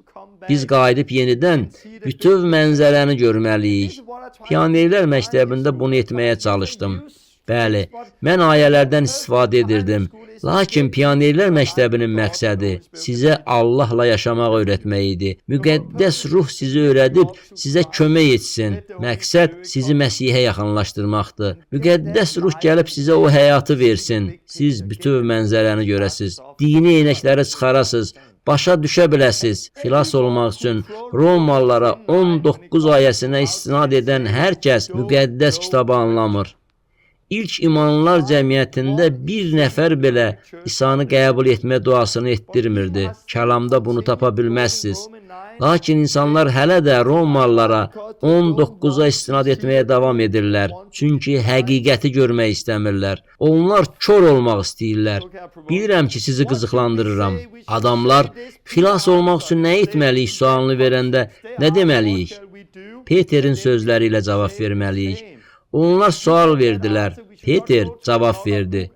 Biz qayıdıb yenidən bütöv mənzərəni görməliyik. Pionerlər məktəbində bunu etməyə çalışdım. Bəli, mən ayələrdən istifadə edirdim. Lakin Pionerlər məktəbinin məqsədi sizə Allahla yaşamaq öyrətmək idi. Müqəddəs ruh sizi öyrədib sizə kömək etsin. Məqsəd sizi Məsihə yaxınlaşdırmaqdır. Müqəddəs ruh gəlib sizə o həyatı versin. Siz bütöv mənzərəni görəsiz. Dini eynəkləri çıxarasınız. Başa düşə biləsiz. Xilas olmaq üçün Romalılara 19 ayəsinə istinad edən hər kəs müqəddəs kitabı anlamır. İlk imanlılar cəmiyyətində bir nəfər belə İsa'nı qəbul etmə duasını etdirmirdi. Kəlamda bunu tapa bilməzsiniz. Lakin insanlar hələ də Romalılara 19-a istinad etməyə davam edirlər. Çünki həqiqəti görmək istəmirlər. Onlar kör olmaq istəyirlər. Bilirəm ki, sizi qızıqlandırıram. Adamlar xilas olmaq üçün nə etməliyik sualını verəndə nə deməliyik? Peterin sözləri ilə cavab verməliyik. Onlar sual verdilər. Peter cavab verdi.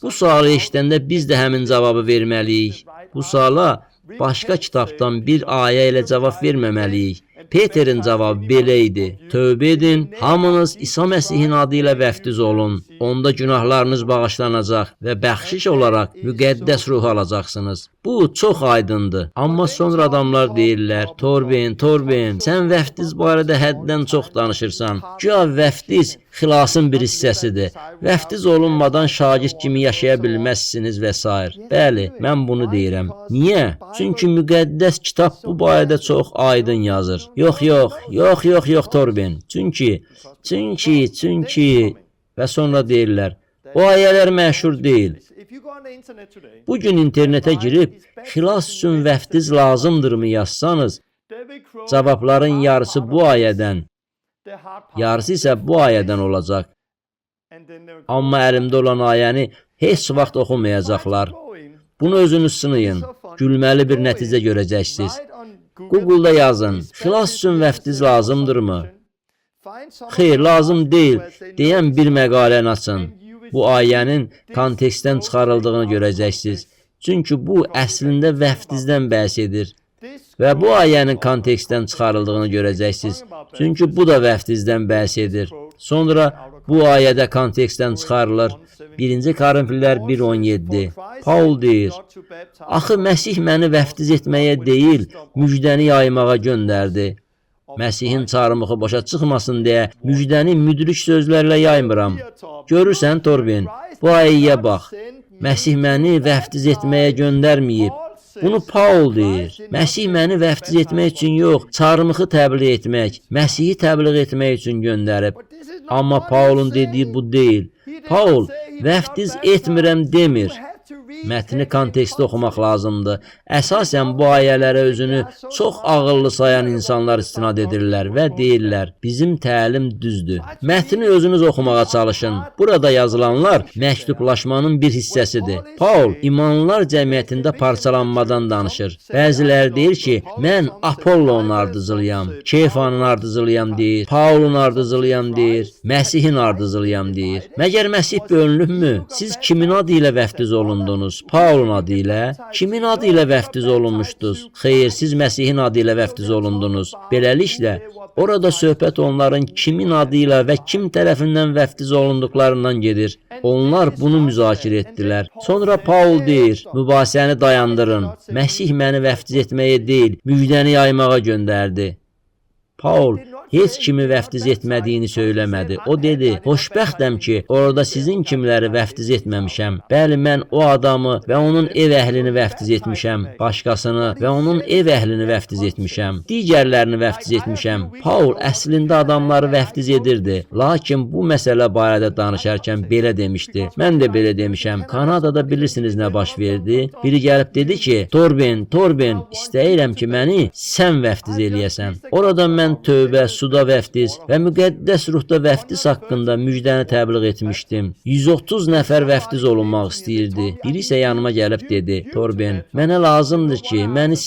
Bu sualı eşidəndə biz də həmin cavabı verməliyik. Bu suala başqa kitabdan bir ayə ilə cavab verməməliyik. Peterin cavabı belə idi. Tövbə edin, hamınız İsa Məsihin adı ilə vəftiz olun. Onda günahlarınız bağışlanacaq və bəxşiş olaraq müqəddəs ruh alacaqsınız. Bu çox aydındır. Amma sonra adamlar deyirlər, Torben, sən vəftiz barədə həddən çox danışırsan. Güya vəftiz xilasın bir hissəsidir. Vəftiz olunmadan şagird kimi yaşaya bilməzsiniz və s. Bəli, mən bunu deyirəm. Niyə? Çünki müqəddəs kitab bu barədə çox aydın yazır. Yox, Torben. Çünki və sonra deyirlər, o ayələr məşhur deyil. Bugün internetə girib, xilas üçün vəftiz lazımdırmı yazsanız, cavabların yarısı bu ayədən, yarısı isə bu ayədən olacaq. Amma əlimdə olan ayəni heç vaxt oxumayacaqlar. Bunu özünüz sınayın, gülməli bir nəticə görəcəksiniz. Google-da yazın, xilas üçün vəftiz lazımdırmı? Xeyr, lazım deyil, deyən bir məqaləni açın. Bu ayənin kontekstdən çıxarıldığını görəcəksiniz. Çünki bu əslində vəftizdən bəhs edir. Və bu ayənin kontekstdən çıxarıldığını görəcəksiniz. Çünki bu da vəftizdən bəhs edir. Sonra bu ayədə kontekstdən çıxarılır. 1-ci Korinfillər 1:17. Paul deyir, axı Məsih məni vəftiz etməyə deyil, müjdəni yaymağa göndərdi. Məsihin çarmıxı boşa çıxmasın deyə müjdəni müdrik sözlərlə yaymıram. Görürsən, Torben, bu ayəyə bax. Məsih məni vəftiz etməyə göndərməyib. Bunu Paul deyir. Məsih məni vəftiz etmək üçün yox, çarmıxı təbliğ etmək, Məsihi təbliğ etmək üçün göndərib. Amma Paulun dediyi bu deyil. Paul vəftiz etmirəm demir. Mətni kontekstdə oxumaq lazımdır. Əsasən bu ayələrə özünü çox ağıllı sayan insanlar istinad edirlər və deyirlər, bizim təlim düzdür. Mətni özünüz oxumağa çalışın. Burada yazılanlar məktublaşmanın bir hissəsidir. Paul imanlılar cəmiyyətində parçalanmadan danışır. Bəziləri deyir ki, mən Apollonun ardıcılıyam, Kefanın ardıcılıyam deyir, Paulun ardıcılıyam deyir, Məsihin ardıcılıyam deyir. Məgər Məsih bölünübmü? Siz kimin adı ilə vəftiz olundunuz? Paulun adı ilə? Kimin adı ilə vəftiz olunmuşdunuz? Xeyr, siz Məsihin adı ilə vəftiz olundunuz. Beləliklə, orada söhbət onların kimin adı ilə və kim tərəfindən vəftiz olunduqlarından gedir. Onlar bunu müzakirə etdilər. Sonra Paul deyir, mübahisəni dayandırın. Məsih məni vəftiz etməyə deyil, müjdəni yaymağa göndərdi. Paul heç kimi vəftiz etmədiyini söyləmədi. O dedi, xoşbəxtəm ki, orada sizin kimləri vəftiz etməmişəm. Bəli, mən o adamı və onun ev əhlini vəftiz etmişəm. Başqasını və onun ev əhlini vəftiz etmişəm. Digərlərini vəftiz etmişəm. Paul əslində adamları vəftiz edirdi. Lakin bu məsələ barədə danışarkən belə demişdi. Mən də belə demişəm. Kanadada bilirsiniz nə baş verdi? Biri gəlib dedi ki, Torben, istəyirəm ki, məni sən vəftiz eləyəsən. Orada mən tövbə, suda vəftiz və müqəddəs ruhda vəftiz haqqında müjdəni təbliğ etmişdim. 130 nəfər vəftiz olunmaq istəyirdi. Biri isə yanıma gəlib dedi: Torben, mənə lazımdır ki, məni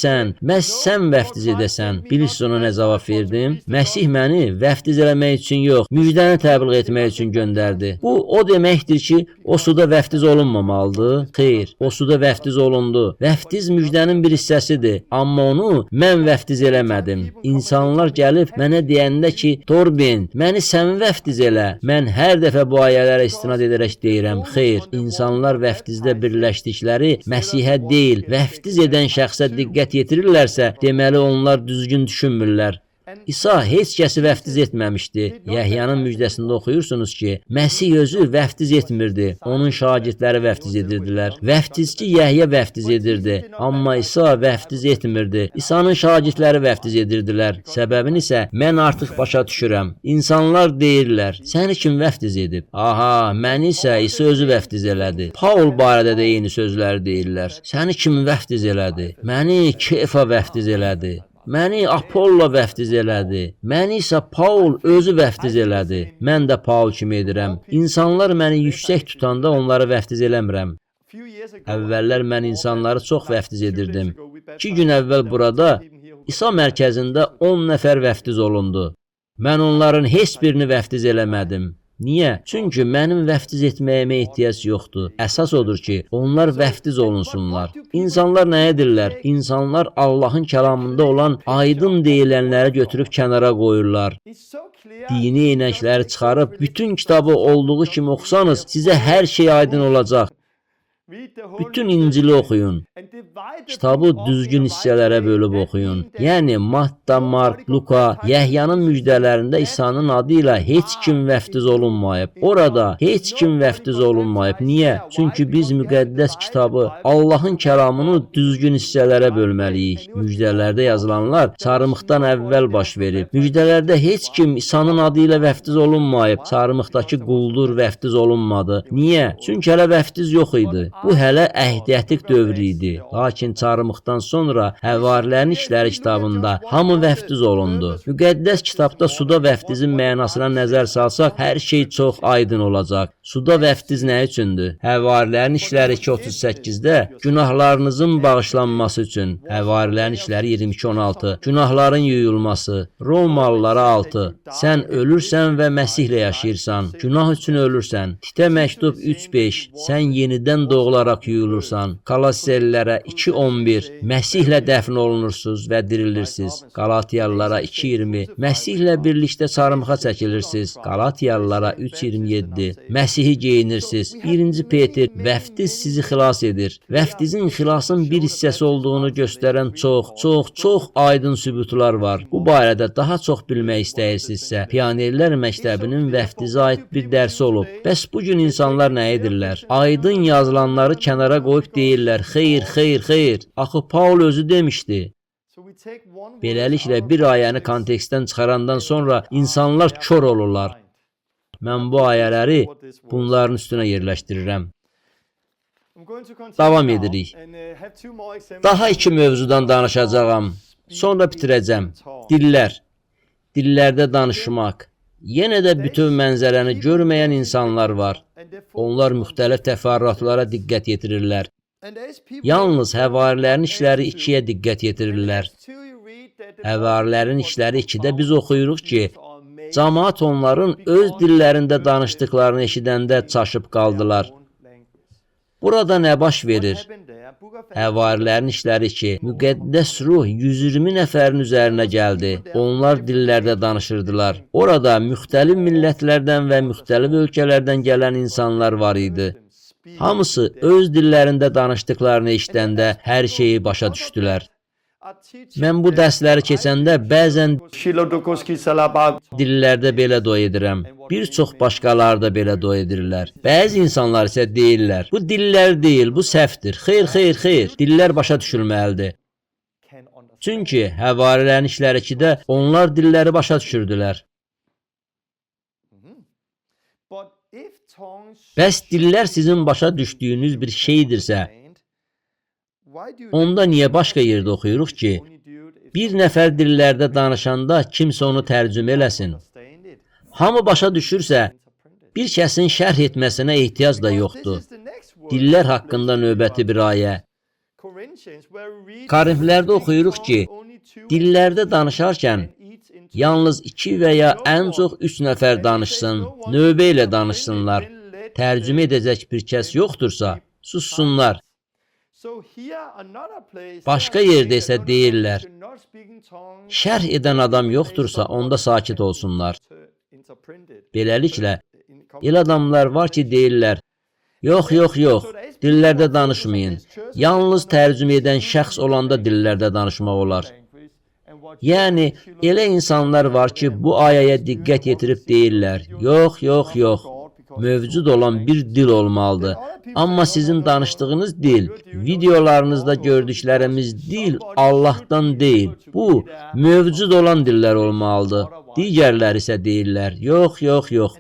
məhz sən vəftiz edəsən. Bilirsiniz ona nə cavab verdim? Məsih məni vəftiz eləmək üçün yox, müjdəni təbliğ etmək üçün göndərdi. Bu o deməkdir ki, o suda vəftiz olunmamalıdır. Xeyr, o suda vəftiz olundu. Vəftiz müjdənin bir hissəsidir, amma onu mən vəftiz eləmədim. İnsanlar gəlib mənə deyəndə ki, Torben, məni sən vəftiz elə. Mən hər dəfə bu ayələrə istinad edərək deyirəm, xeyr, insanlar vəftizdə birləşdikləri Məsihə deyil, vəftiz edən şəxsə diqqət yetirirlərsə, deməli onlar düzgün düşünmürlər. İsa heç kəsi vəftiz etməmişdi. Yəhyanın müjdəsində oxuyursunuz ki, Məsih özü vəftiz etmirdi. Onun şagirdləri vəftiz edirdilər. Vəftizçi Yəhya vəftiz edirdi, amma İsa vəftiz etmirdi. İsa'nın şagirdləri vəftiz edirdilər. Səbəbini isə mən artıq başa düşürəm. İnsanlar deyirlər, səni kim vəftiz edib? Aha, məni isə İsa özü vəftiz elədi. Paul barədə də eyni sözləri deyirlər. Səni kim vəftiz elədi? Məni Kefa vəftiz elədi. Məni Apollo vəftiz elədi. Məni isə Paul özü vəftiz elədi. Mən də Paul kimi edirəm. İnsanlar məni yüksək tutanda onları vəftiz eləmirəm. Əvvəllər mən insanları çox vəftiz edirdim. 2 gün əvvəl burada İsa mərkəzində 10 nəfər vəftiz olundu. Mən onların heç birini vəftiz eləmədim. Niyə? Çünki mənim vəftiz etməyimə ehtiyac yoxdur. Əsas odur ki, onlar vəftiz olunsunlar. İnsanlar nə edirlər? İnsanlar Allahın kəlamında olan aydın deyilənləri götürüb kənara qoyurlar. Dini eynəkləri çıxarıb bütün kitabı olduğu kimi oxusanız, sizə hər şey aydın olacaq. Bütün İncili oxuyun. Kitabı düzgün hissələrə bölüb oxuyun. Yəni, Matta, Mark, Luka, Yəhyanın müjdələrində İsa'nın adı ilə heç kim vəftiz olunmayıb. Orada heç kim vəftiz olunmayıb. Niyə? Çünki biz müqəddəs kitabı, Allahın kəlamını düzgün hissələrə bölməliyik. Müjdələrdə yazılanlar çarmıxdan əvvəl baş verib. Müjdələrdə heç kim İsa'nın adı ilə vəftiz olunmayıb. Çarmıxdakı quldur vəftiz olunmadı. Niyə? Çünki hələ vəftiz yox idi. Bu hələ əhdiyyətlik dövrü idi. Lakin çarmıxdan sonra Həvarilərin İşləri kitabında hamı vəftiz olundu. Müqəddəs kitabda suda vəftizin mənasına nəzər salsaq, hər şey çox aydın olacaq. Suda vəftiz nə üçündür? Həvarilərin İşləri 2:38-də günahlarınızın bağışlanması üçün. Həvarilərin İşləri 22:16 günahların yuyulması. Romalılara 6 sən ölürsən və Məsihlə yaşayırsan. Günah üçün ölürsən. Titə məktub 3:5 sən yenidən doğularaq yuyulursan. Kolosellilərə 2:11 Məsihlə dəfn olunursuz və dirilirsiniz. Qalatiyalılara 2:20 Məsihlə birlikdə çarmıxa çəkilirsiniz. Qalatiyalılara 3:27 Məsihi geyinirsiniz. 1. Peter vəftiz sizi xilas edir. Vəftizin xilasın bir hissəsi olduğunu göstərən çox aydın sübutlar var. Bu barədə daha çox bilmək istəyirsinizsə, Pionerlər Məktəbinin vəftizə aid bir dərsi olub. Bəs bu gün insanlar nə edirlər? Aydın yazılanları kənara qoyub deyirlər, xeyr. Axı Paul özü demişdi. Beləliklə bir ayəni kontekstdən çıxarandan sonra insanlar kör olurlar. Mən bu ayələri bunların üstünə yerləşdirirəm. Davam edirik. Daha 2 mövzudan danışacağam. Sonra bitirəcəm. Dillər. Dillərdə danışmaq. Yenə də bütün mənzərəni görməyən insanlar var. Onlar müxtəlif təfərrüatlara diqqət yetirirlər. Yalnız Həvarilərin İşləri 2-yə diqqət yetirirlər. Həvarilərin İşləri 2-də biz oxuyuruq ki, cəmaət onların öz dillərində danışdıqlarını eşidəndə çaşıb qaldılar. Burada nə baş verir? Həvarilərin İşləri 2 müqəddəs ruh 120 nəfərin üzərinə gəldi. Onlar dillərdə danışırdılar. Orada müxtəlif millətlərdən və müxtəlif ölkələrdən gələn insanlar var idi. Hamısı öz dillərində danışdıqlarını eşidəndə hər şeyi başa düşdülər. Mən bu dərsləri keçəndə bəzən dillərdə belə dua edirəm. Bir çox başqaları da belə dua edirlər. Bəzi insanlar isə deyirlər, bu dillər deyil, bu səhvdir. Xeyr, dillər başa düşülməlidir. Çünki Həvarilərin İşləri 2-də onlar dilləri başa düşürdülər. Bəs dillər sizin başa düşdüyünüz bir şeydirsə, onda niyə başqa yerdə oxuyuruq ki, Bir nəfər dillərdə danışanda kimsə onu tərcümə eləsin. Hamı başa düşürsə, bir kəsin şərh etməsinə ehtiyac da yoxdur. Dillər haqqında növbəti bir ayə. Korinflərdə oxuyuruq ki, dillərdə danışarkən yalnız 2 və ya ən çox 3 nəfər danışsın, növbə ilə danışsınlar. Tərcümə edəcək bir kəs yoxdursa, sussunlar. Başqa yerdə isə deyirlər, şərh edən adam yoxdursa, onda sakit olsunlar. Beləliklə, elə adamlar var ki, deyirlər, yox, dillərdə danışmayın. Yalnız tərcümə edən şəxs olanda dillərdə danışmaq olar. Yəni, elə insanlar var ki, bu ayəyə diqqət yetirib deyirlər, yox, mövcud olan bir dil olmalıdır. Amma sizin danışdığınız dil, videolarınızda gördüklərimiz dil Allahdan deyil. Bu, mövcud olan dillər olmalıdır. Digərləri isə deyirlər, yox,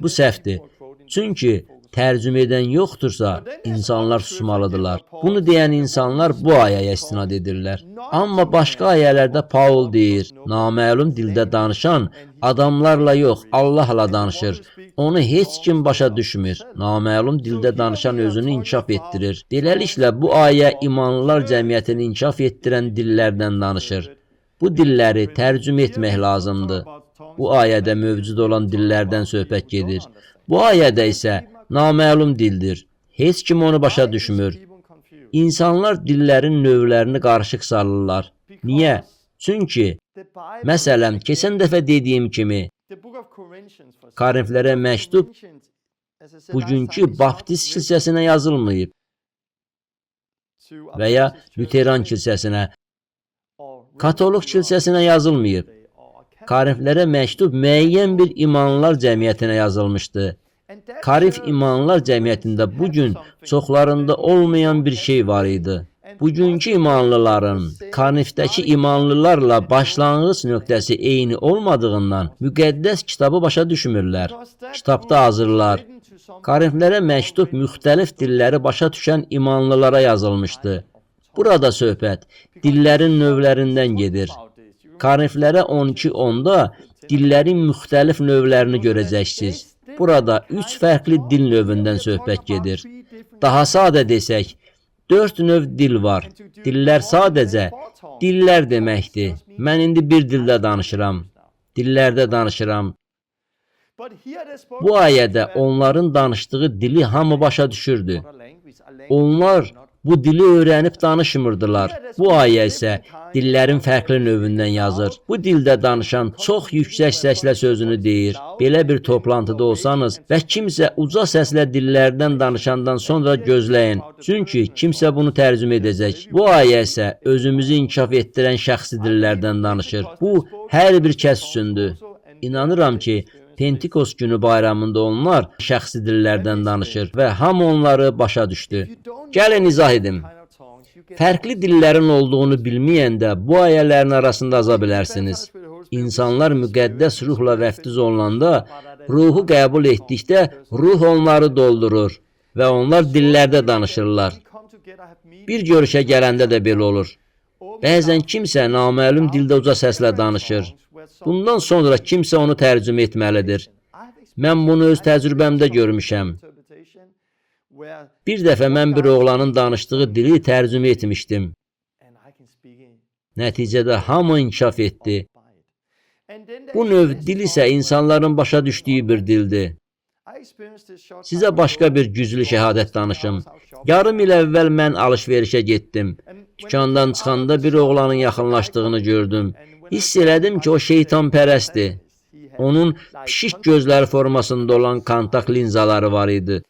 bu səhvdir. Çünki tərcümə edən yoxdursa, insanlar susmalıdırlar. Bunu deyən insanlar bu ayəyə istinad edirlər. Amma başqa ayələrdə Paul deyir, naməlum dildə danışan adamlarla yox, Allahla danışır. Onu heç kim başa düşmür. Naməlum dildə danışan özünü inkişaf etdirir. Beləliklə, bu ayə imanlılar cəmiyyətini inkişaf etdirən dillərdən danışır. Bu dilləri tərcümə etmək lazımdır. Bu ayədə mövcud olan dillərdən söhbət gedir. Bu ayədə isə naməlum dildir. Heç kim onu başa düşmür. İnsanlar dillərin növlərini qarışıq salırlar. Niyə? Çünki, məsələn, keçən dəfə dediyim kimi, Korinflərə məktub bugünkü Baptist kilsəsinə yazılmayıb və ya Lüteran kilsəsinə, Katolik kilsəsinə yazılmayıb. Korinflərə məktub müəyyən bir imanlılar cəmiyyətinə yazılmışdı. Korint imanlılar cəmiyyətində bugün çoxlarında olmayan bir şey var idi. Bugünkü imanlıların Korintdəki imanlılarla başlanğıc nöqtəsi eyni olmadığından müqəddəs kitabı başa düşmürlər. Kitabda hazırlar. Korintlərə məktub müxtəlif dilləri başa düşən imanlılara yazılmışdı. Burada söhbət dillərin növlərindən gedir. Korintlərə 12:10-da dillərin müxtəlif növlərini görəcəksiniz. Burada 3 fərqli dil növündən söhbət gedir. Daha sadə desək, 4 növ dil var. Dillər sadəcə dillər deməkdir. Mən indi bir dildə danışıram. Dillərdə danışıram. Bu ayədə onların danışdığı dili hamı başa düşürdü. Onlar bu dili öyrənib danışmırdılar. Bu ayə isə dillərin fərqli növündən yazır. Bu dildə danışan çox yüksək səslə sözünü deyir. Belə bir toplantıda olsanız və kimsə uca səslə dillərdən danışandan sonra gözləyin. Çünki kimsə bunu tərcümə edəcək. Bu ayə isə özümüzü inkişaf etdirən şəxsi dillərdən danışır. Bu, hər bir kəs üçündür. İnanıram ki, Pentikos günü bayramında onlar şəxsi dillərdən danışır və hamı onları başa düşdü. Gəlin izah edim. Fərqli dillərin olduğunu bilməyəndə bu ayələrin arasında aza bilərsiniz. İnsanlar müqəddəs ruhla vəftiz olunanda, ruhu qəbul etdikdə ruh onları doldurur və onlar dillərdə danışırlar. Bir görüşə gələndə də belə olur. Bəzən kimsə naməlum dildə uca səslə danışır. Bundan sonra kimsə onu tərcümə etməlidir. Mən bunu öz təcrübəmdə görmüşəm. Bir dəfə mən bir oğlanın danışdığı dili tərcümə etmişdim. Nəticədə hamı inkişaf etdi. Bu növ dil isə insanların başa düşdüyü bir dildir. Sizə başqa bir güclü şəhadət danışım. Yarım il əvvəl mən alış-verişə getdim. Dükandan çıxanda bir oğlanın yaxınlaşdığını gördüm. Hiss elədim ki, o şeytanpərəstdir. Onun pişik gözləri formasında olan kontakt linzaları var idi.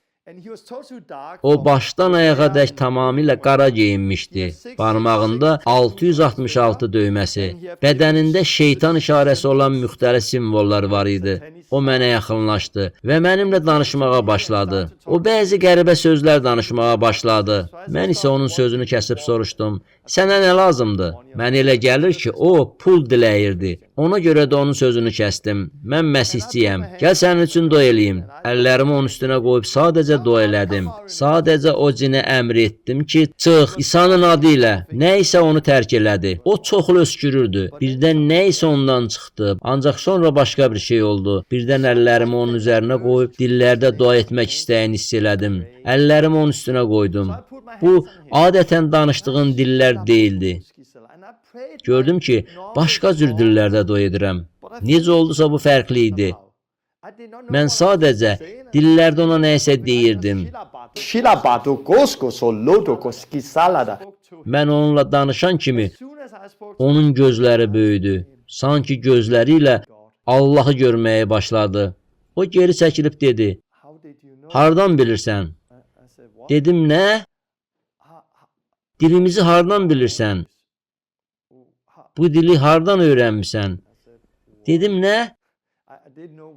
O başdan ayağa dək tamamilə qara geyinmişdi. Barmağında 666 döyməsi, bədənində şeytan işarəsi olan müxtəlif simvollar var idi. O mənə yaxınlaşdı və mənimlə danışmağa başladı. O bəzi qəribə sözlər danışmağa başladı. Mən isə onun sözünü kəsib soruşdum. Sənə nə lazımdır? Mənə elə gəlir ki, o pul diləyirdi. Ona görə də onun sözünü kəsdim. Mən məsihçiyəm. Gəl sənin üçün dua eləyim. Əllərimi onun üstünə qoyub sadəcə dua elədim. Sadəcə o cinə əmr etdim ki, çıx, İsa'nın adı ilə. Nə isə onu tərk elədi. O çoxlu öskürürdü. Birdən nə isə ondan çıxdı. Ancaq sonra başqa bir şey oldu. Birdən əllərimi onun üzərinə qoyub dillərdə dua etmək istəyini hiss elədim. Əllərimi onun üstünə qoydum. Bu, adətən danışdığım dillər deyildi. Gördüm ki, başqa cür dillərdə dua edirəm. Necə oldusa bu fərqli idi. Mən sadəcə dillərdə ona nə isə deyirdim. Mən onunla danışan kimi onun gözləri böyüdü. Sanki gözləri ilə Allahı görməyə başladı. O geri çəkilib dedi, hardan bilirsən? Dedim, nə? Dilimizi hardan bilirsən? Bu dili hardan öyrənmisən? Dedim, nə?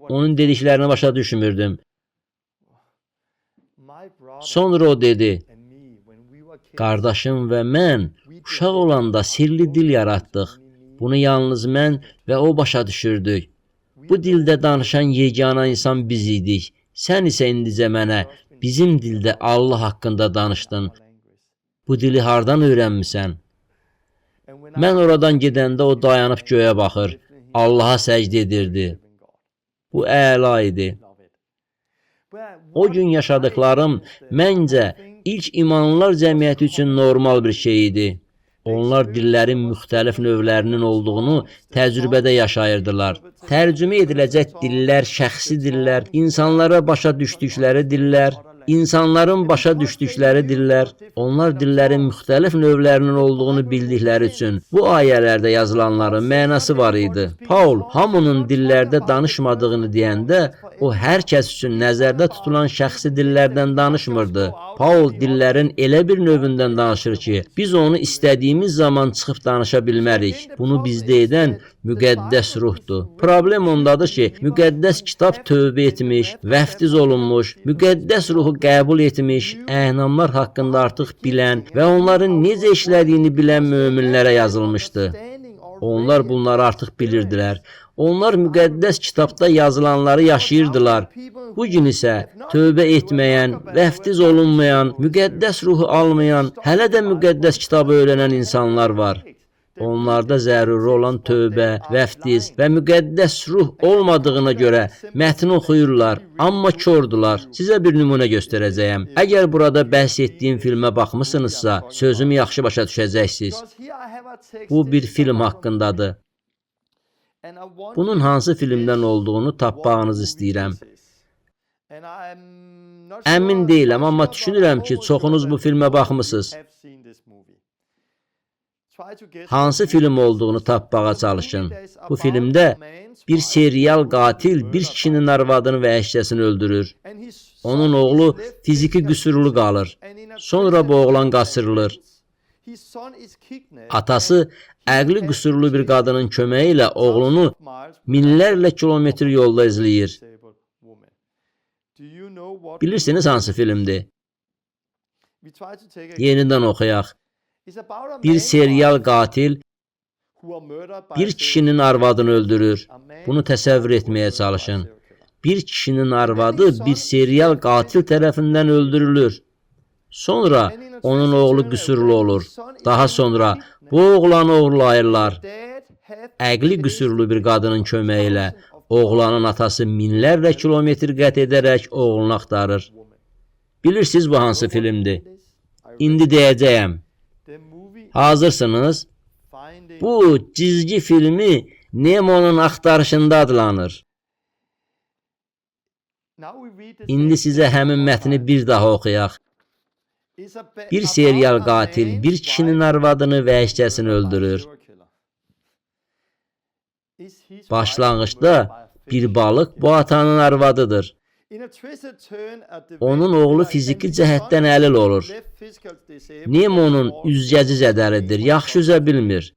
Onun dediklərini başa düşmürdüm. Sonra o dedi, qardaşım və mən uşaq olanda sirli dil yaratdıq. Bunu yalnız mən və o başa düşürdük. Bu dildə danışan yeganə insan biz idik. Sən isə indicə mənə bizim dildə Allah haqqında danışdın. Bu dili hardan öyrənmisən? Mən oradan gedəndə o dayanıb göyə baxır, Allaha səcdə edirdi. Bu əla idi. O gün yaşadıklarım məncə ilk imanlılar cəmiyyəti üçün normal bir şey idi. Onlar dillərin müxtəlif növlərinin olduğunu təcrübədə yaşayırdılar. Tərcümə ediləcək dillər şəxsi dillər, insanlara başa düşdükləri dillər, insanların başa düşdükləri dillər, onlar dillərin müxtəlif növlərinin olduğunu bildikləri üçün bu ayələrdə yazılanların mənası var idi. Paul hamının dillərdə danışmadığını deyəndə, o hər kəs üçün nəzərdə tutulan şəxsi dillərdən danışmırdı. Paul dillərin elə bir növündən danışır ki, biz onu istədiyimiz zaman çıxıb danışa bilmərik. Bunu bizdə edən müqəddəs ruhdur. Problem ondadır ki, müqəddəs kitab tövbə etmiş, vəftiz olunmuş, müqəddəs ruhu qəbul etmiş, əhnamlar haqqında artıq bilən və onların necə işlədiyini bilən möminlərə yazılmışdı. Onlar bunları artıq bilirdilər. Onlar müqəddəs kitabda yazılanları yaşayırdılar. Bugün isə tövbə etməyən, vəftiz olunmayan, müqəddəs ruhu almayan, hələ də müqəddəs kitabı öyrənən insanlar var. Onlarda zəruri olan tövbə, vəftiz və müqəddəs ruh olmadığına görə mətni oxuyurlar, amma kordular. Sizə bir nümunə göstərəcəyəm. Əgər burada bəhs etdiyim filmə baxmısınızsa, sözümü yaxşı başa düşəcəksiniz. Bu bir film haqqındadır. Bunun hansı filmdən olduğunu tapmağınızı istəyirəm. Əmin deyiləm, amma düşünürəm ki, çoxunuz bu filmə baxmısınız. Hansı film olduğunu tapmağa çalışın. Bu filmdə bir serial qatil bir kişinin arvadını və əşyasını öldürür. Onun oğlu fiziki qüsurlu qalır. Sonra bu oğlan qaçırılır. Atası əqli qüsurlu bir qadının köməyi ilə oğlunu minlərlə kilometr yolda izləyir. Bilirsiniz hansı filmdir? Yenidən oxuyaq. Bir serial qatil bir kişinin arvadını öldürür. Bunu təsəvvür etməyə çalışın. Bir kişinin arvadı bir serial qatil tərəfindən öldürülür. Sonra onun oğlu qüsurlu olur. Daha sonra bu oğlanı oğurlayırlar. Əqli qüsurlu bir qadının köməyi ilə oğlanın atası minlərlə kilometr qət edərək oğlunu axtarır. Bilirsiniz bu hansı filmdir? İndi deyəcəyəm. Hazırsınız? Bu cizgi filmi Nemo'nun axtarışında adlanır. İndi sizə həmin mətni bir daha oxuyaq. Bir serial qatil bir kişinin arvadını və əşyasını öldürür. Başlanğıçda bir balıq bu atanın arvadıdır. Onun oğlu fiziki cəhətdən əlil olur. Nemo'nun üzgəci zədəlidir, yaxşı üzə bilmir.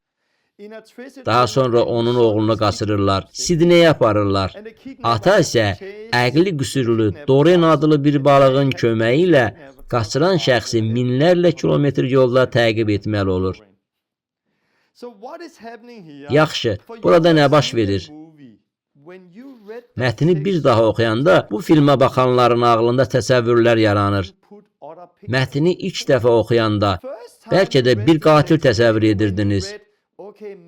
Daha sonra onun oğlunu qaçırırlar, Sidneyə aparırlar. Ata isə əqli qüsurlu Doren adlı bir balığın köməyi ilə qaçıran şəxsi minlərlə kilometr yolda təqib etməli olur. Yaxşı, burada nə baş verir? Mətni bir daha oxuyanda bu filmə baxanların ağlında təsəvvürlər yaranır. Mətni ilk dəfə oxuyanda bəlkə də bir qatil təsəvvür edirdiniz.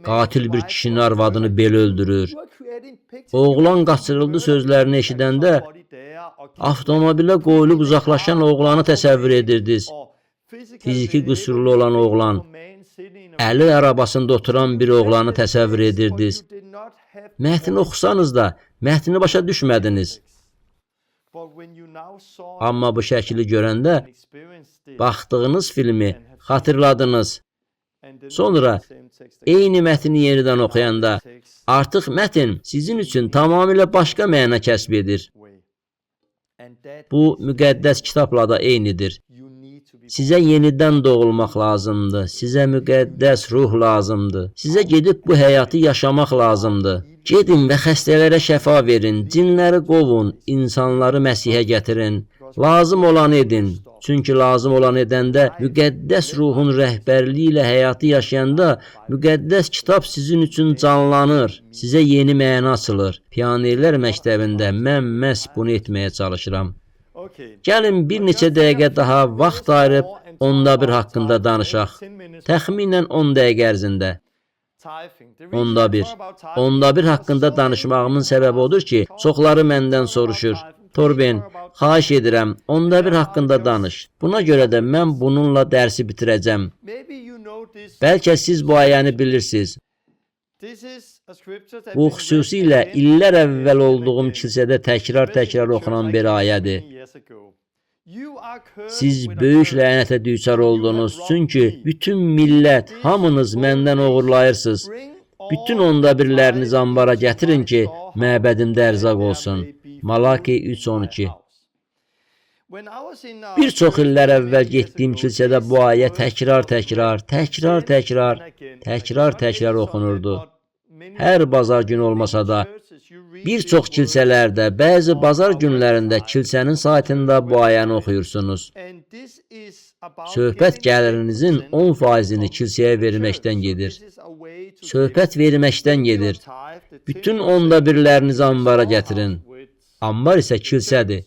Qatil bir kişinin arvadını belə öldürür. Oğlan qaçırıldı sözlərini eşidəndə avtomobilə qoyulub uzaqlaşan oğlanı təsəvvür edirdiniz. Fiziki qüsurlu olan oğlan, əli arabasında oturan bir oğlanı təsəvvür edirdiniz. Mətni oxusanız da mətni başa düşmədiniz. Amma bu şəkili görəndə baxdığınız filmi xatırladınız. Sonra eyni mətni yenidən oxuyanda artıq mətn sizin üçün tamamilə başqa məna kəsb edir. Bu müqəddəs kitabla da eynidir. Sizə yenidən doğulmaq lazımdır. Sizə müqəddəs ruh lazımdır. Sizə gedib bu həyatı yaşamaq lazımdır. Gedin və xəstələrə şəfa verin, cinləri qovun, insanları Məsihə gətirin. Lazım olanı edin. Çünki lazım olan edəndə, müqəddəs ruhun rəhbərliyi ilə həyatı yaşayanda, müqəddəs kitab sizin üçün canlanır. Sizə yeni məna açılır. Pionerlər məktəbində mən məhz bunu etməyə çalışıram. Gəlin bir neçə dəqiqə daha vaxt ayırıb onda bir haqqında danışaq. Təxminən 10 dəqiqə ərzində. Onda bir haqqında danışmağımın səbəbi odur ki, çoxları məndən soruşur. Torben, xahiş edirəm, onda bir haqqında danış. Buna görə də mən bununla dərsi bitirəcəm. Bəlkə siz bu ayəni bilirsiniz. Bu xüsusilə illər əvvəl olduğum kilsədə təkrar oxunan bir ayədir. Siz böyük lənətə düçar oldunuz, çünki bütün millət, hamınız məndən oğurlayırsınız. Bütün onda birlərinizi ambara gətirin ki, məbədimdə ərzaq olsun. Malaki 3:12. Bir çox illər əvvəl getdiyim kilsədə bu ayə təkrar oxunurdu. Hər bazar günü olmasa da, bir çox kilsələrdə, bəzi bazar günlərində kilsənin saytında bu ayəni oxuyursunuz. Söhbət gəlirinizin 10%-ni kilsəyə verməkdən gedir. Söhbət verməkdən gedir. Bütün onda birlərinizi ambara gətirin. Ambar isə kilsədir.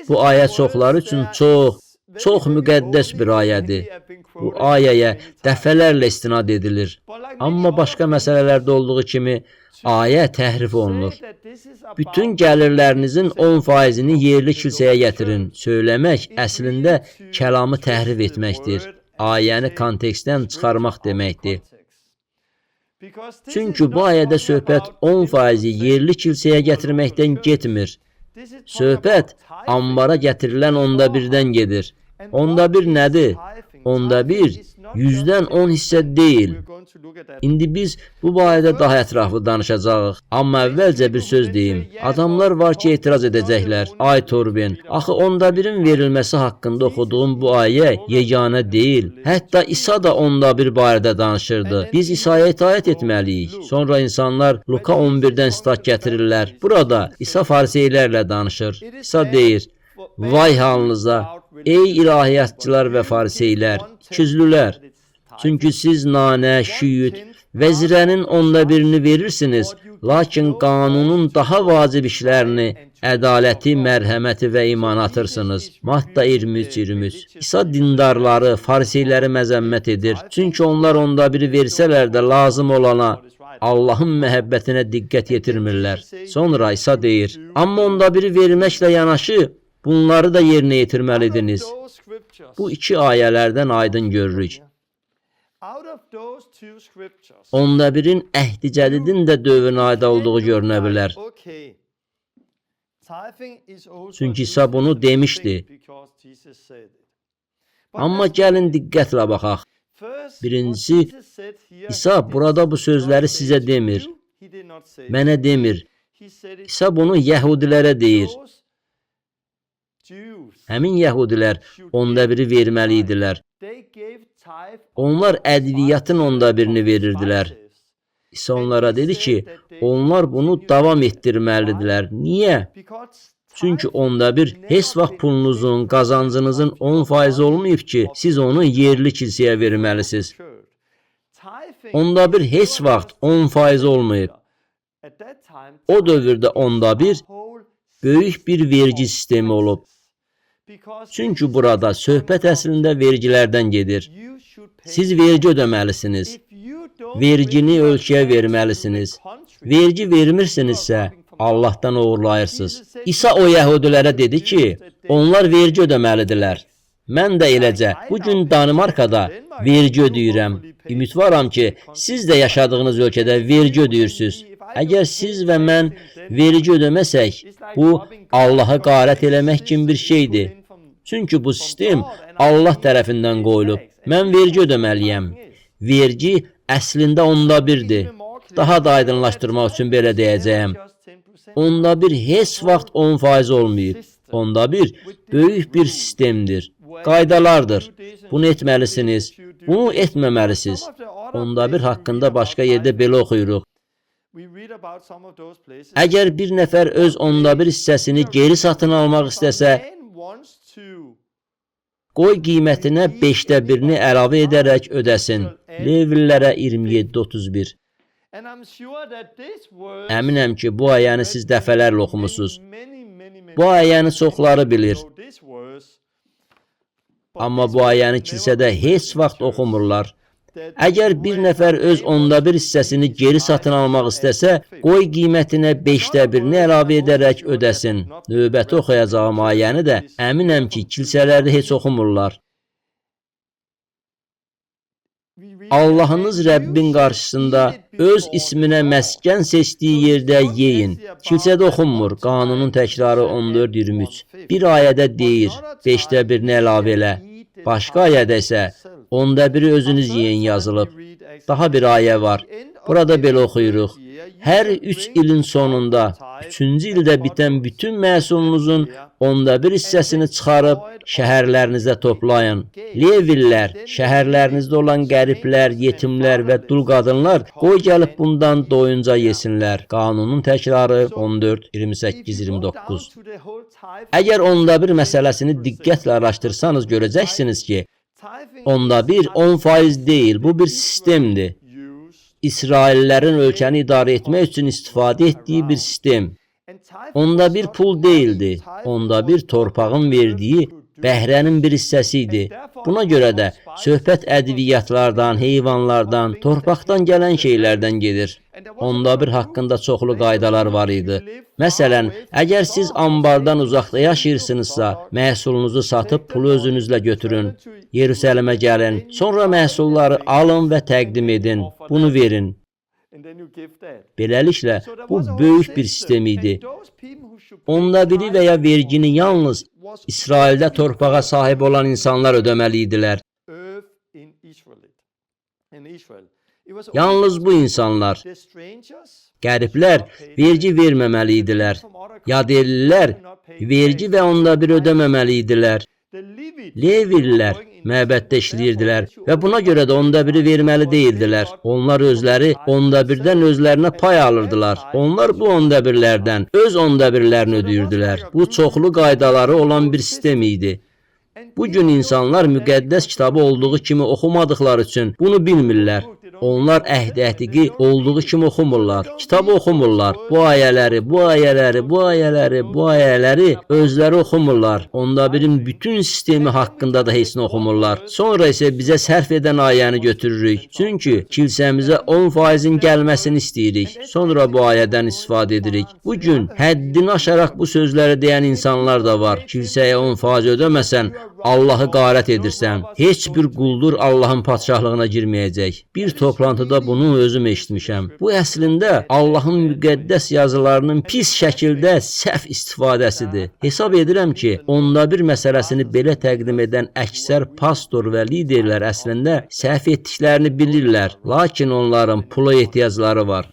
Bu ayə çoxları üçün çox müqəddəs bir ayədir. Bu ayəyə dəfələrlə istinad edilir. Amma başqa məsələlərdə olduğu kimi ayə təhrif olunur. Bütün gəlirlərinizin 10%-ni yerli kilsəyə gətirin. Söyləmək əslində kəlamı təhrif etməkdir. Ayəni kontekstdən çıxarmaq deməkdir. Çünki bu ayədə söhbət 10%-i yerli kilsəyə gətirməkdən getmir. Söhbət ambara gətirilən onda birdən gedir. Onda bir nədir? Onda bir 100-dən 10 hissə deyil. İndi biz bu barədə daha ətraflı danışacağıq. Amma əvvəlcə bir söz deyim. Adamlar var ki, etiraz edəcəklər. Ay Torben, axı onda birin verilməsi haqqında oxuduğum bu ayə yeganə deyil. Hətta İsa da onda bir barədə danışırdı. Biz İsa'ya itaət etməliyik. Sonra insanlar Luka 11-dən sitat gətirirlər. Burada İsa fariseylərlə danışır. İsa deyir, vay halınıza, ey ilahiyyatçılar və fariseylər, ikizlülər. Çünki siz nanə, şüyüd və zirənin onda birini verirsiniz, lakin qanunun daha vacib işlərini, ədaləti, mərhəməti və imanı atırsınız. Matta 23:23. İsa dindarları, fariseyləri məzəmmət edir. Çünki onlar onda biri versələr də lazım olana, Allahın məhəbbətinə diqqət yetirmirlər. Sonra İsa deyir, amma onda biri verməklə yanaşı, bunları da yerinə yetirməliydiniz. Bu iki ayələrdən aydın görürük. Onda birin əhdi cədidin də dövrünə aid olduğu görünə bilər. Çünki İsa bunu demişdi. Amma gəlin diqqətlə baxaq. Birincisi, İsa burada bu sözləri sizə demir. Mənə demir. İsa bunu yəhudilərə deyir. Həmin yəhudilər onda biri verməli idilər. Onlar ədviyyatın onda birini verirdilər. İsa onlara dedi ki, onlar bunu davam etdirməlidirlər. Niyə? Çünki onda bir heç vaxt pulunuzun, qazancınızın 10% olmayıb ki, siz onu yerli kilsəyə verməlisiniz. Onda bir heç vaxt 10% olmayıb. O dövrdə onda bir böyük bir vergi sistemi olub. Çünki burada söhbət əslində vergilərdən gedir. Siz vergi ödəməlisiniz. Vergini ölkəyə verməlisiniz. Vergi vermirsinizsə, Allahdan uğurlayırsınız. İsa o yəhudilərə dedi ki, onlar vergi ödəməlidirlər. Mən də eləcə, bugün Danimarkada vergi ödəyirəm. Ümidvaram ki, siz də yaşadığınız ölkədə vergi ödəyirsiniz. Əgər siz və mən vergi ödəməsək, bu Allaha qarət eləmək kimi bir şeydir. Çünki bu sistem Allah tərəfindən qoyulub. Mən vergi ödəməliyəm. Vergi əslində onda birdir. Daha da aydınlaşdırmaq üçün belə deyəcəyəm. Onda bir heç vaxt 10% olmayıb. Onda bir böyük bir sistemdir. Qaydalardır. Bunu etməlisiniz. Bunu etməməlisiniz. Onda bir haqqında başqa yerdə belə oxuyuruq. Əgər bir nəfər öz onda bir hissəsini geri satın almaq istəsə, qoy qiymətinə 1/5-ni əlavə edərək ödəsin. Levlilərə 27:31. Əminəm ki, bu ayəni siz dəfələrlə oxumusunuz. Bu ayəni çoxları bilir. Amma bu ayəni kilsədə heç vaxt oxumurlar. Əgər bir nəfər öz onda bir hissəsini geri satın almaq istəsə, qoy qiymətinə 1/5-ni əlavə edərək ödəsin. Növbəti oxuyacağım ayəni də əminəm ki, kilsələrdə heç oxumurlar. Allahınız Rəbbin qarşısında öz isminə məskən seçdiyi yerdə yeyin. Kilsədə oxunmur. Qanunun təkrarı 14:23. Bir ayədə deyir, 1/5-ni əlavə elə. Başqa ayədə isə 1/5 özünüz yeyin yazılıb. Daha bir ayə var. Burada belə oxuyuruq. Hər 3 ilin sonunda, 3-cü ildə bitən bütün məhsulunuzun 1/5 hissəsini çıxarıb şəhərlərinizdə toplayın. Levilər, şəhərlərinizdə olan qəriblər, yetimlər və dul qadınlar qoy gəlib bundan doyunca yesinlər. Qanunun təkrarı 14:28-29. Əgər 1/5 məsələsini diqqətlə araşdırsanız görəcəksiniz ki, 1/5 10% deyil, bu bir sistemdir. İsraillərin ölkəni idarə etmək üçün istifadə etdiyi bir sistem. 1/5 pul deyildi, 1/5 torpağın verdiyi bəhrənin bir hissəsi idi. Buna görə də söhbət ədviyyatlardan, heyvanlardan, torpaqdan gələn şeylərdən gedir. 1/5 haqqında çoxlu qaydalar var idi. Məsələn, əgər siz ambardan uzaqda yaşayırsınızsa, məhsulunuzu satıb pulu özünüzlə götürün. Yerusəlimə gəlin, sonra məhsulları alın və təqdim edin. Bunu verin. Beləliklə, bu böyük bir sistem idi. 1/5 və ya vergini yalnız İsraildə torpağa sahib olan insanlar ödəməli idilər. Yalnız bu insanlar, qəriblər vergi verməməli idilər. Yadelilər vergi və 1/5 ödəməməli idilər. Levilər məbəddə işləyirdilər və buna görə də 1/5 verməli deyildilər. Onlar özləri 1/5-dən özlərinə pay alırdılar. Onlar bu 1/5-lərdən öz 1/5-lərini ödəyirdilər. Bu çoxlu qaydaları olan bir sistem idi. Bugün insanlar müqəddəs kitabı olduğu kimi oxumadıqları üçün bunu bilmirlər. Onlar əhd əhdiqi olduğu kimi oxumurlar. Kitabı oxumurlar. Bu ayələri özləri oxumurlar. 1/5-in bütün sistemi haqqında da heç nə oxumurlar. Sonra isə bizə sərf edən ayəni götürürük. Çünki kilsəmizə 10%-in gəlməsini istəyirik. Sonra bu ayədən istifadə edirik. Bugün həddini aşaraq bu sözləri deyən insanlar da var. Kilsəyə 10% ödəməsən, Allahı qarət edirsən. Heç bir quldur Allahın padşahlığına girməyəcək. Bir toplantıda bunu özüm eşitmişəm. Bu əslində Allahın müqəddəs yazılarının pis şəkildə səhv istifadəsidir. Hesab edirəm ki, 1/5 məsələsini belə təqdim edən əksər pastor və liderlər əslində səhv etdiklərini bilirlər, lakin onların pula ehtiyacları var.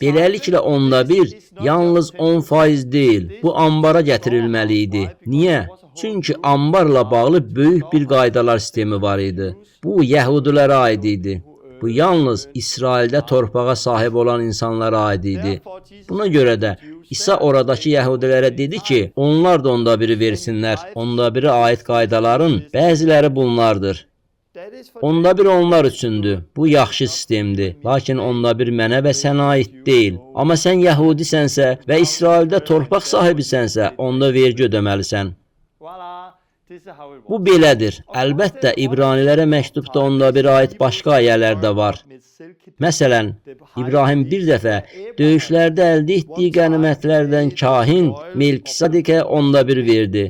Beləliklə 1/5 yalnız 10% deyil, bu ambara gətirilməli idi. Niyə? Çünki ambarla bağlı böyük bir qaydalar sistemi var idi. Bu yəhudilərə aid idi. Bu yalnız İsraildə torpağa sahib olan insanlara aid idi. Buna görə də İsa oradakı yəhudilərə dedi ki, onlar da 1/5 versinlər. 1/5-ə aid qaydaların bəziləri bunlardır. Onda bir onlar üçündür. Bu yaxşı sistemdir. Lakin onda bir mənə və sənə aid deyil. Amma sən yəhudisənsə və İsraildə torpaq sahibisənsə, onda vergi ödəməlisən. Bu belədir. Əlbəttə, İbranilərə məktubda onda bir aid başqa ayələr də var. Məsələn, İbrahim bir dəfə döyüşlərdə əldə etdiyi qənimətlərdən kahin Melkisedekə onda bir verdi.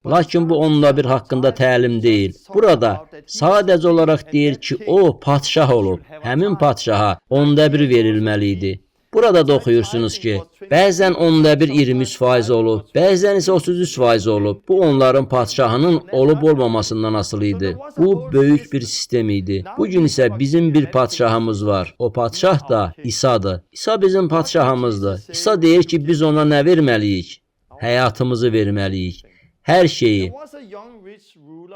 Lakin bu onda bir haqqında təlim deyil. Burada sadəcə olaraq deyir ki, o padşah olub. Həmin padşaha onda bir verilməli idi. Burada da oxuyursunuz ki, bəzən onda bir 23% olub, bəzən isə 33% olub. Bu onların padşahının olub-olmamasından asılı idi. Bu böyük bir sistem idi. Bugün isə bizim bir padşahımız var. O padşah da İsa'dır. İsa bizim padşahımızdır. İsa deyir ki, biz ona nə verməliyik? Həyatımızı verməliyik. Hər şeyi.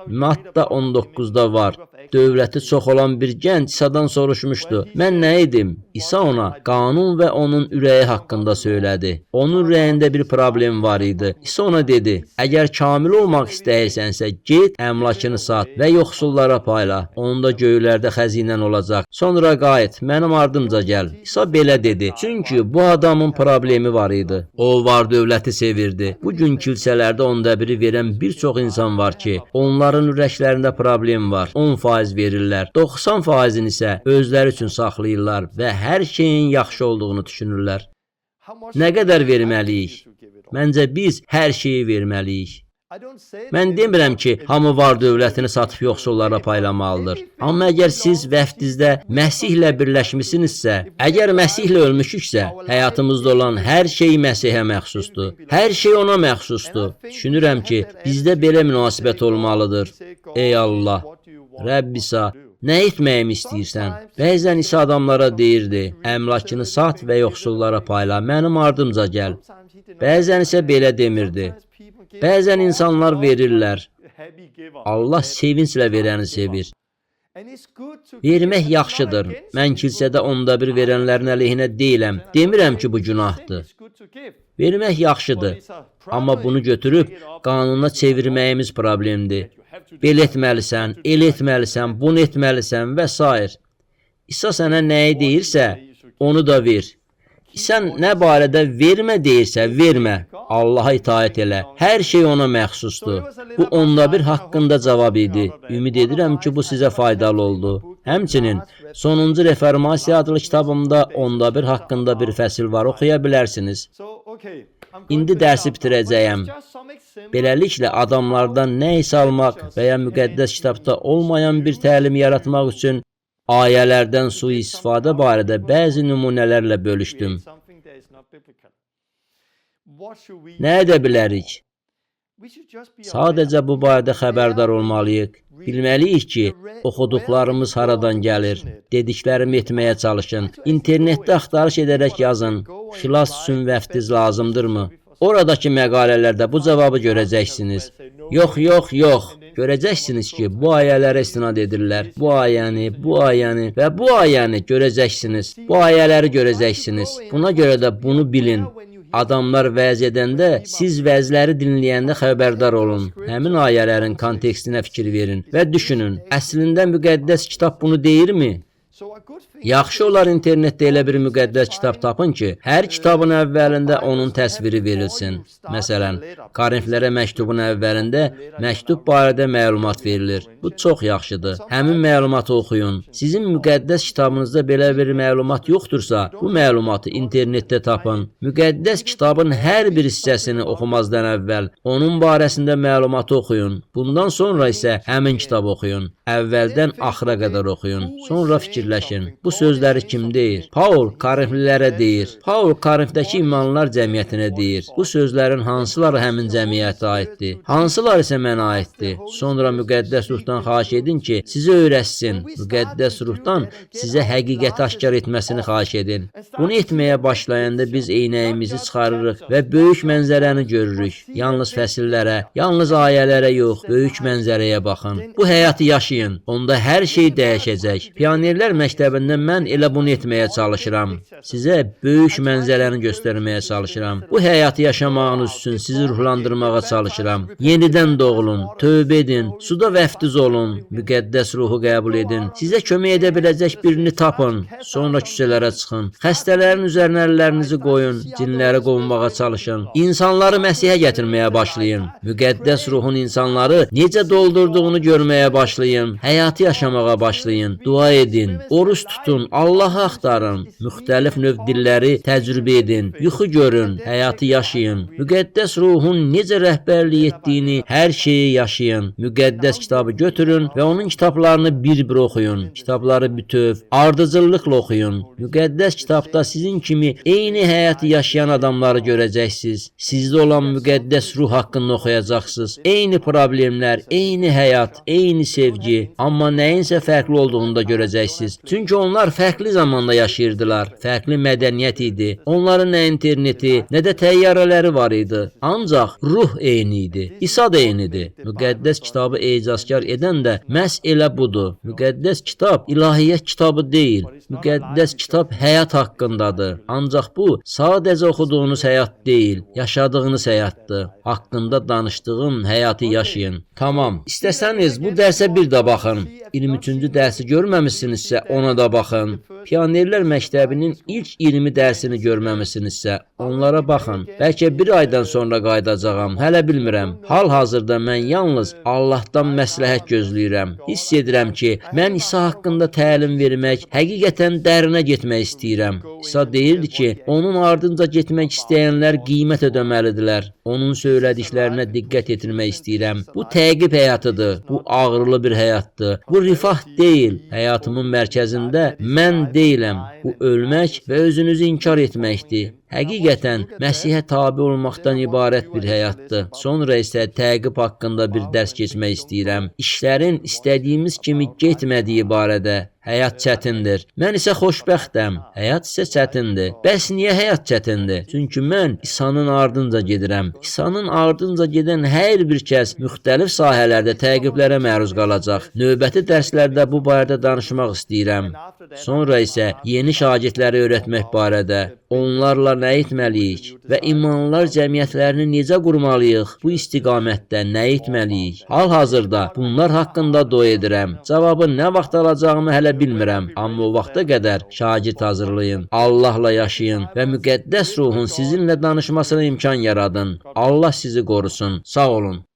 Matta 19-da var. Dövləti çox olan bir gənc İsa'dan soruşmuşdu. Mən nə edim? İsa ona qanun və onun ürəyi haqqında söylədi. Onun ürəyində bir problem var idi. İsa ona dedi, əgər kamil olmaq istəyirsənsə, get, əmlakını sat və yoxsullara payla. Onda göylərdə xəzinən olacaq. Sonra qayıt, mənim ardımca gəl. İsa belə dedi. Çünki bu adamın problemi var idi. O var dövləti sevirdi. Bugün kilsələrdə onda biri verən bir çox insan var ki, onların ürəklərində problem var. 10% verirlər. 90%-ni isə özləri üçün saxlayırlar və hər şeyin yaxşı olduğunu düşünürlər. Nə qədər verməliyik? Məncə biz hər şeyi verməliyik. Mən demirəm ki, hamı var dövlətini satıb yoxsullara paylamalıdır. Amma əgər siz vəfdizdə Məsihlə birləşmisinizsə, əgər Məsihlə ölmüşüksə, həyatımızda olan hər şey Məsihə məxsusdur. Hər şey ona məxsusdur. Düşünürəm ki, bizdə belə münasibət olmalıdır. Ey Allah, Rəbb İsa, nə etməyimi istəyirsən? Bəzən İsa adamlara deyirdi, əmlakını sat və yoxsullara payla, mənim ardımca gəl. Bəzən isə belə demirdi. Bəzən insanlar verirlər. Allah sevinclə verəni sevir. Vermək yaxşıdır. Mən kilsədə onda bir verənlərin əleyhinə deyiləm. Demirəm ki, bu günahdır. Vermək yaxşıdır. Amma bunu götürüb qanuna çevirməyimiz problemdir. Belə etməlisən, elə etməlisən, bunu etməlisən və s. İsa sənə nəyi deyirsə, onu da ver. Sən nə barədə vermə deyirsə, vermə. Allaha itaət elə. Hər şey ona məxsusdur. Bu onda bir haqqında cavab idi. Ümid edirəm ki, bu sizə faydalı oldu. Həmçinin, Sonuncu Reformasiya adlı kitabımda onda bir haqqında bir fəsil var, oxuya bilərsiniz. İndi dərsi bitirəcəyəm. Beləliklə, adamlardan nə isə almaq və ya müqəddəs kitabda olmayan bir təlim yaratmaq üçün ayələrdən sui-istifadə barədə bəzi nümunələrlə bölüşdüm. Nə edə bilərik? Sadəcə bu barədə xəbərdar olmalıyıq. Bilməliyik ki, oxuduqlarımız haradan gəlir. Dediklərimi etməyə çalışın. İnternetdə axtarış edərək yazın. Xilas üçün vəftiz lazımdırmı? Oradakı məqalələrdə bu cavabı görəcəksiniz. Yox. Görəcəksiniz ki, bu ayələrə istinad edirlər. Bu ayəni və bu ayəni görəcəksiniz. Bu ayələri görəcəksiniz. Buna görə də bunu bilin. Adamlar vəz edəndə, siz vəzləri dinləyəndə xəbərdar olun. Həmin ayələrin kontekstinə fikir verin və düşünün. Əslində müqəddəs kitab bunu deyirmi? Yaxşı olar internetdə elə bir müqəddəs kitab tapın ki, hər kitabın əvvəlində onun təsviri verilsin. Məsələn, Korinflərə məktubun əvvəlində məktub barədə məlumat verilir. Bu çox yaxşıdır. Həmin məlumatı oxuyun. Sizin müqəddəs kitabınızda belə bir məlumat yoxdursa, bu məlumatı internetdə tapın. Müqəddəs kitabın hər bir hissəsini oxumazdan əvvəl onun barəsində məlumatı oxuyun. Bundan sonra isə həmin kitabı oxuyun. Əvvəldən axıra qədər oxuyun. Sonra fikirləşin. Bu sözləri kim deyir? Paul Korinflilərə deyir. Paul Korinfdəki imanlılar cəmiyyətinə deyir. Bu sözlərin hansıları həmin cəmiyyətə aiddir? Hansıları isə mənə aiddir? Sonra müqəddəs ruhdan xahiş edin ki, sizə öyrətsin. Müqəddəs ruhdan sizə həqiqəti aşkar etməsini xahiş edin. Bunu etməyə başlayanda biz eynəyimizi çıxarırıq və böyük mənzərəni görürük. Yalnız fəsillərə, yalnız ayələrə yox, böyük mənzərəyə baxın. Bu həyatı yaşayın. Onda hər şey dəyişəcək. Pionerlər məktəbində mən elə bunu etməyə çalışıram. Sizə böyük mənzərəni göstərməyə çalışıram. Bu həyatı yaşamağınız üçün sizi ruhlandırmağa çalışıram. Yenidən doğulun, tövbə edin, suda vəftiz olun, müqəddəs ruhu qəbul edin. Sizə kömək edə biləcək birini tapın, sonra küçələrə çıxın. Xəstələrin üzərinə əllərinizi qoyun, cinləri qovmağa çalışın. İnsanları Məsihə gətirməyə başlayın. Müqəddəs ruhun insanları necə doldurduğunu görməyə başlayın. Həyatı yaşamağa başlayın. Dua edin, oruç tutun, Allahı axtarın. Müxtəlif növ dilləri təcrübə edin. Yuxu görün, həyatı yaşayın. Müqəddəs ruhun necə rəhbərlik etdiyini hər şeyi yaşayın. Müqəddəs kitabı götürün və onun kitablarını bir-bir oxuyun. Kitabları bütöv, ardıcıllıqla oxuyun. Müqəddəs kitabda sizin kimi eyni həyatı yaşayan adamları görəcəksiniz. Sizdə olan müqəddəs ruh haqqında oxuyacaqsınız. Eyni problemlər, eyni həyat, eyni sevgi, amma nəyinsə fərqli olduğunu da görəcəksiniz. Çünki onlar fərqli zamanda yaşayırdılar. Fərqli mədəniyyət idi. Onların nə interneti, nə də təyyarələri var idi. Ancaq ruh eyni idi. İsa da eynidir. Müqəddəs kitabı ecazkar edən də məhz elə budur. Müqəddəs kitab ilahiyyat kitabı deyil. Müqəddəs kitab həyat haqqındadır. Ancaq bu sadəcə oxuduğunuz həyat deyil, yaşadığınız həyatdır. Haqqında danışdığım həyatı yaşayın. Tamam. İstəsəniz bu dərsə bir də baxın. 23-cü dərsi görməmisinizsə ona da baxın. Pionerlər məktəbinin ilk 20 dərsini görməmisinizsə onlara baxın. Bəlkə bir aydan sonra qayıdacağam. Hələ bilmirəm. Hal-hazırda mən yalnız Allahdan məsləhət gözləyirəm. Hiss edirəm ki, mən İsa haqqında təlim vermək, həqiqətən dərinə getmək istəyirəm. İsa deyirdi ki, onun ardınca getmək istəyənlər qiymət ödəməlidirlər. Onun söylədiklərinə diqqət yetirmək istəyirəm. Bu təqib həyatıdır. Bu ağrılı bir həyatdır. Bu rifah deyil. Həyatımın mərkəzində mən deyiləm. Bu ölmək və özünüzü inkar etməkdir. Həqiqətən Məsihə tabe olmaqdan ibarət bir həyatdır. Sonra isə təqib haqqında bir dərs keçmək istəyirəm. İşlərin istədiyimiz kimi getmədiyi barədə. Həyat çətindir. Mən isə xoşbəxtəm. Həyat isə çətindir. Bəs niyə həyat çətindir? Çünki mən İsa'nın ardınca gedirəm. İsa'nın ardınca gedən hər bir kəs müxtəlif sahələrdə təqiblərə məruz qalacaq. Növbəti dərslərdə bu barədə danışmaq istəyirəm. Sonra isə yeni şagirdləri öyrətmək barədə, onlarla nə etməliyik və imanlılar cəmiyyətlərini necə qurmalıyıq, bu istiqamətdə nə etməliyik? Hal-hazırda bunlar haqqında dua edirəm. Cavabı nə vaxt alacağımı hələ bilmirəm, amma o vaxta qədər şagird hazırlayın, Allahla yaşayın və müqəddəs ruhun sizinlə danışmasına imkan yaradın. Allah sizi qorusun. Sağ olun.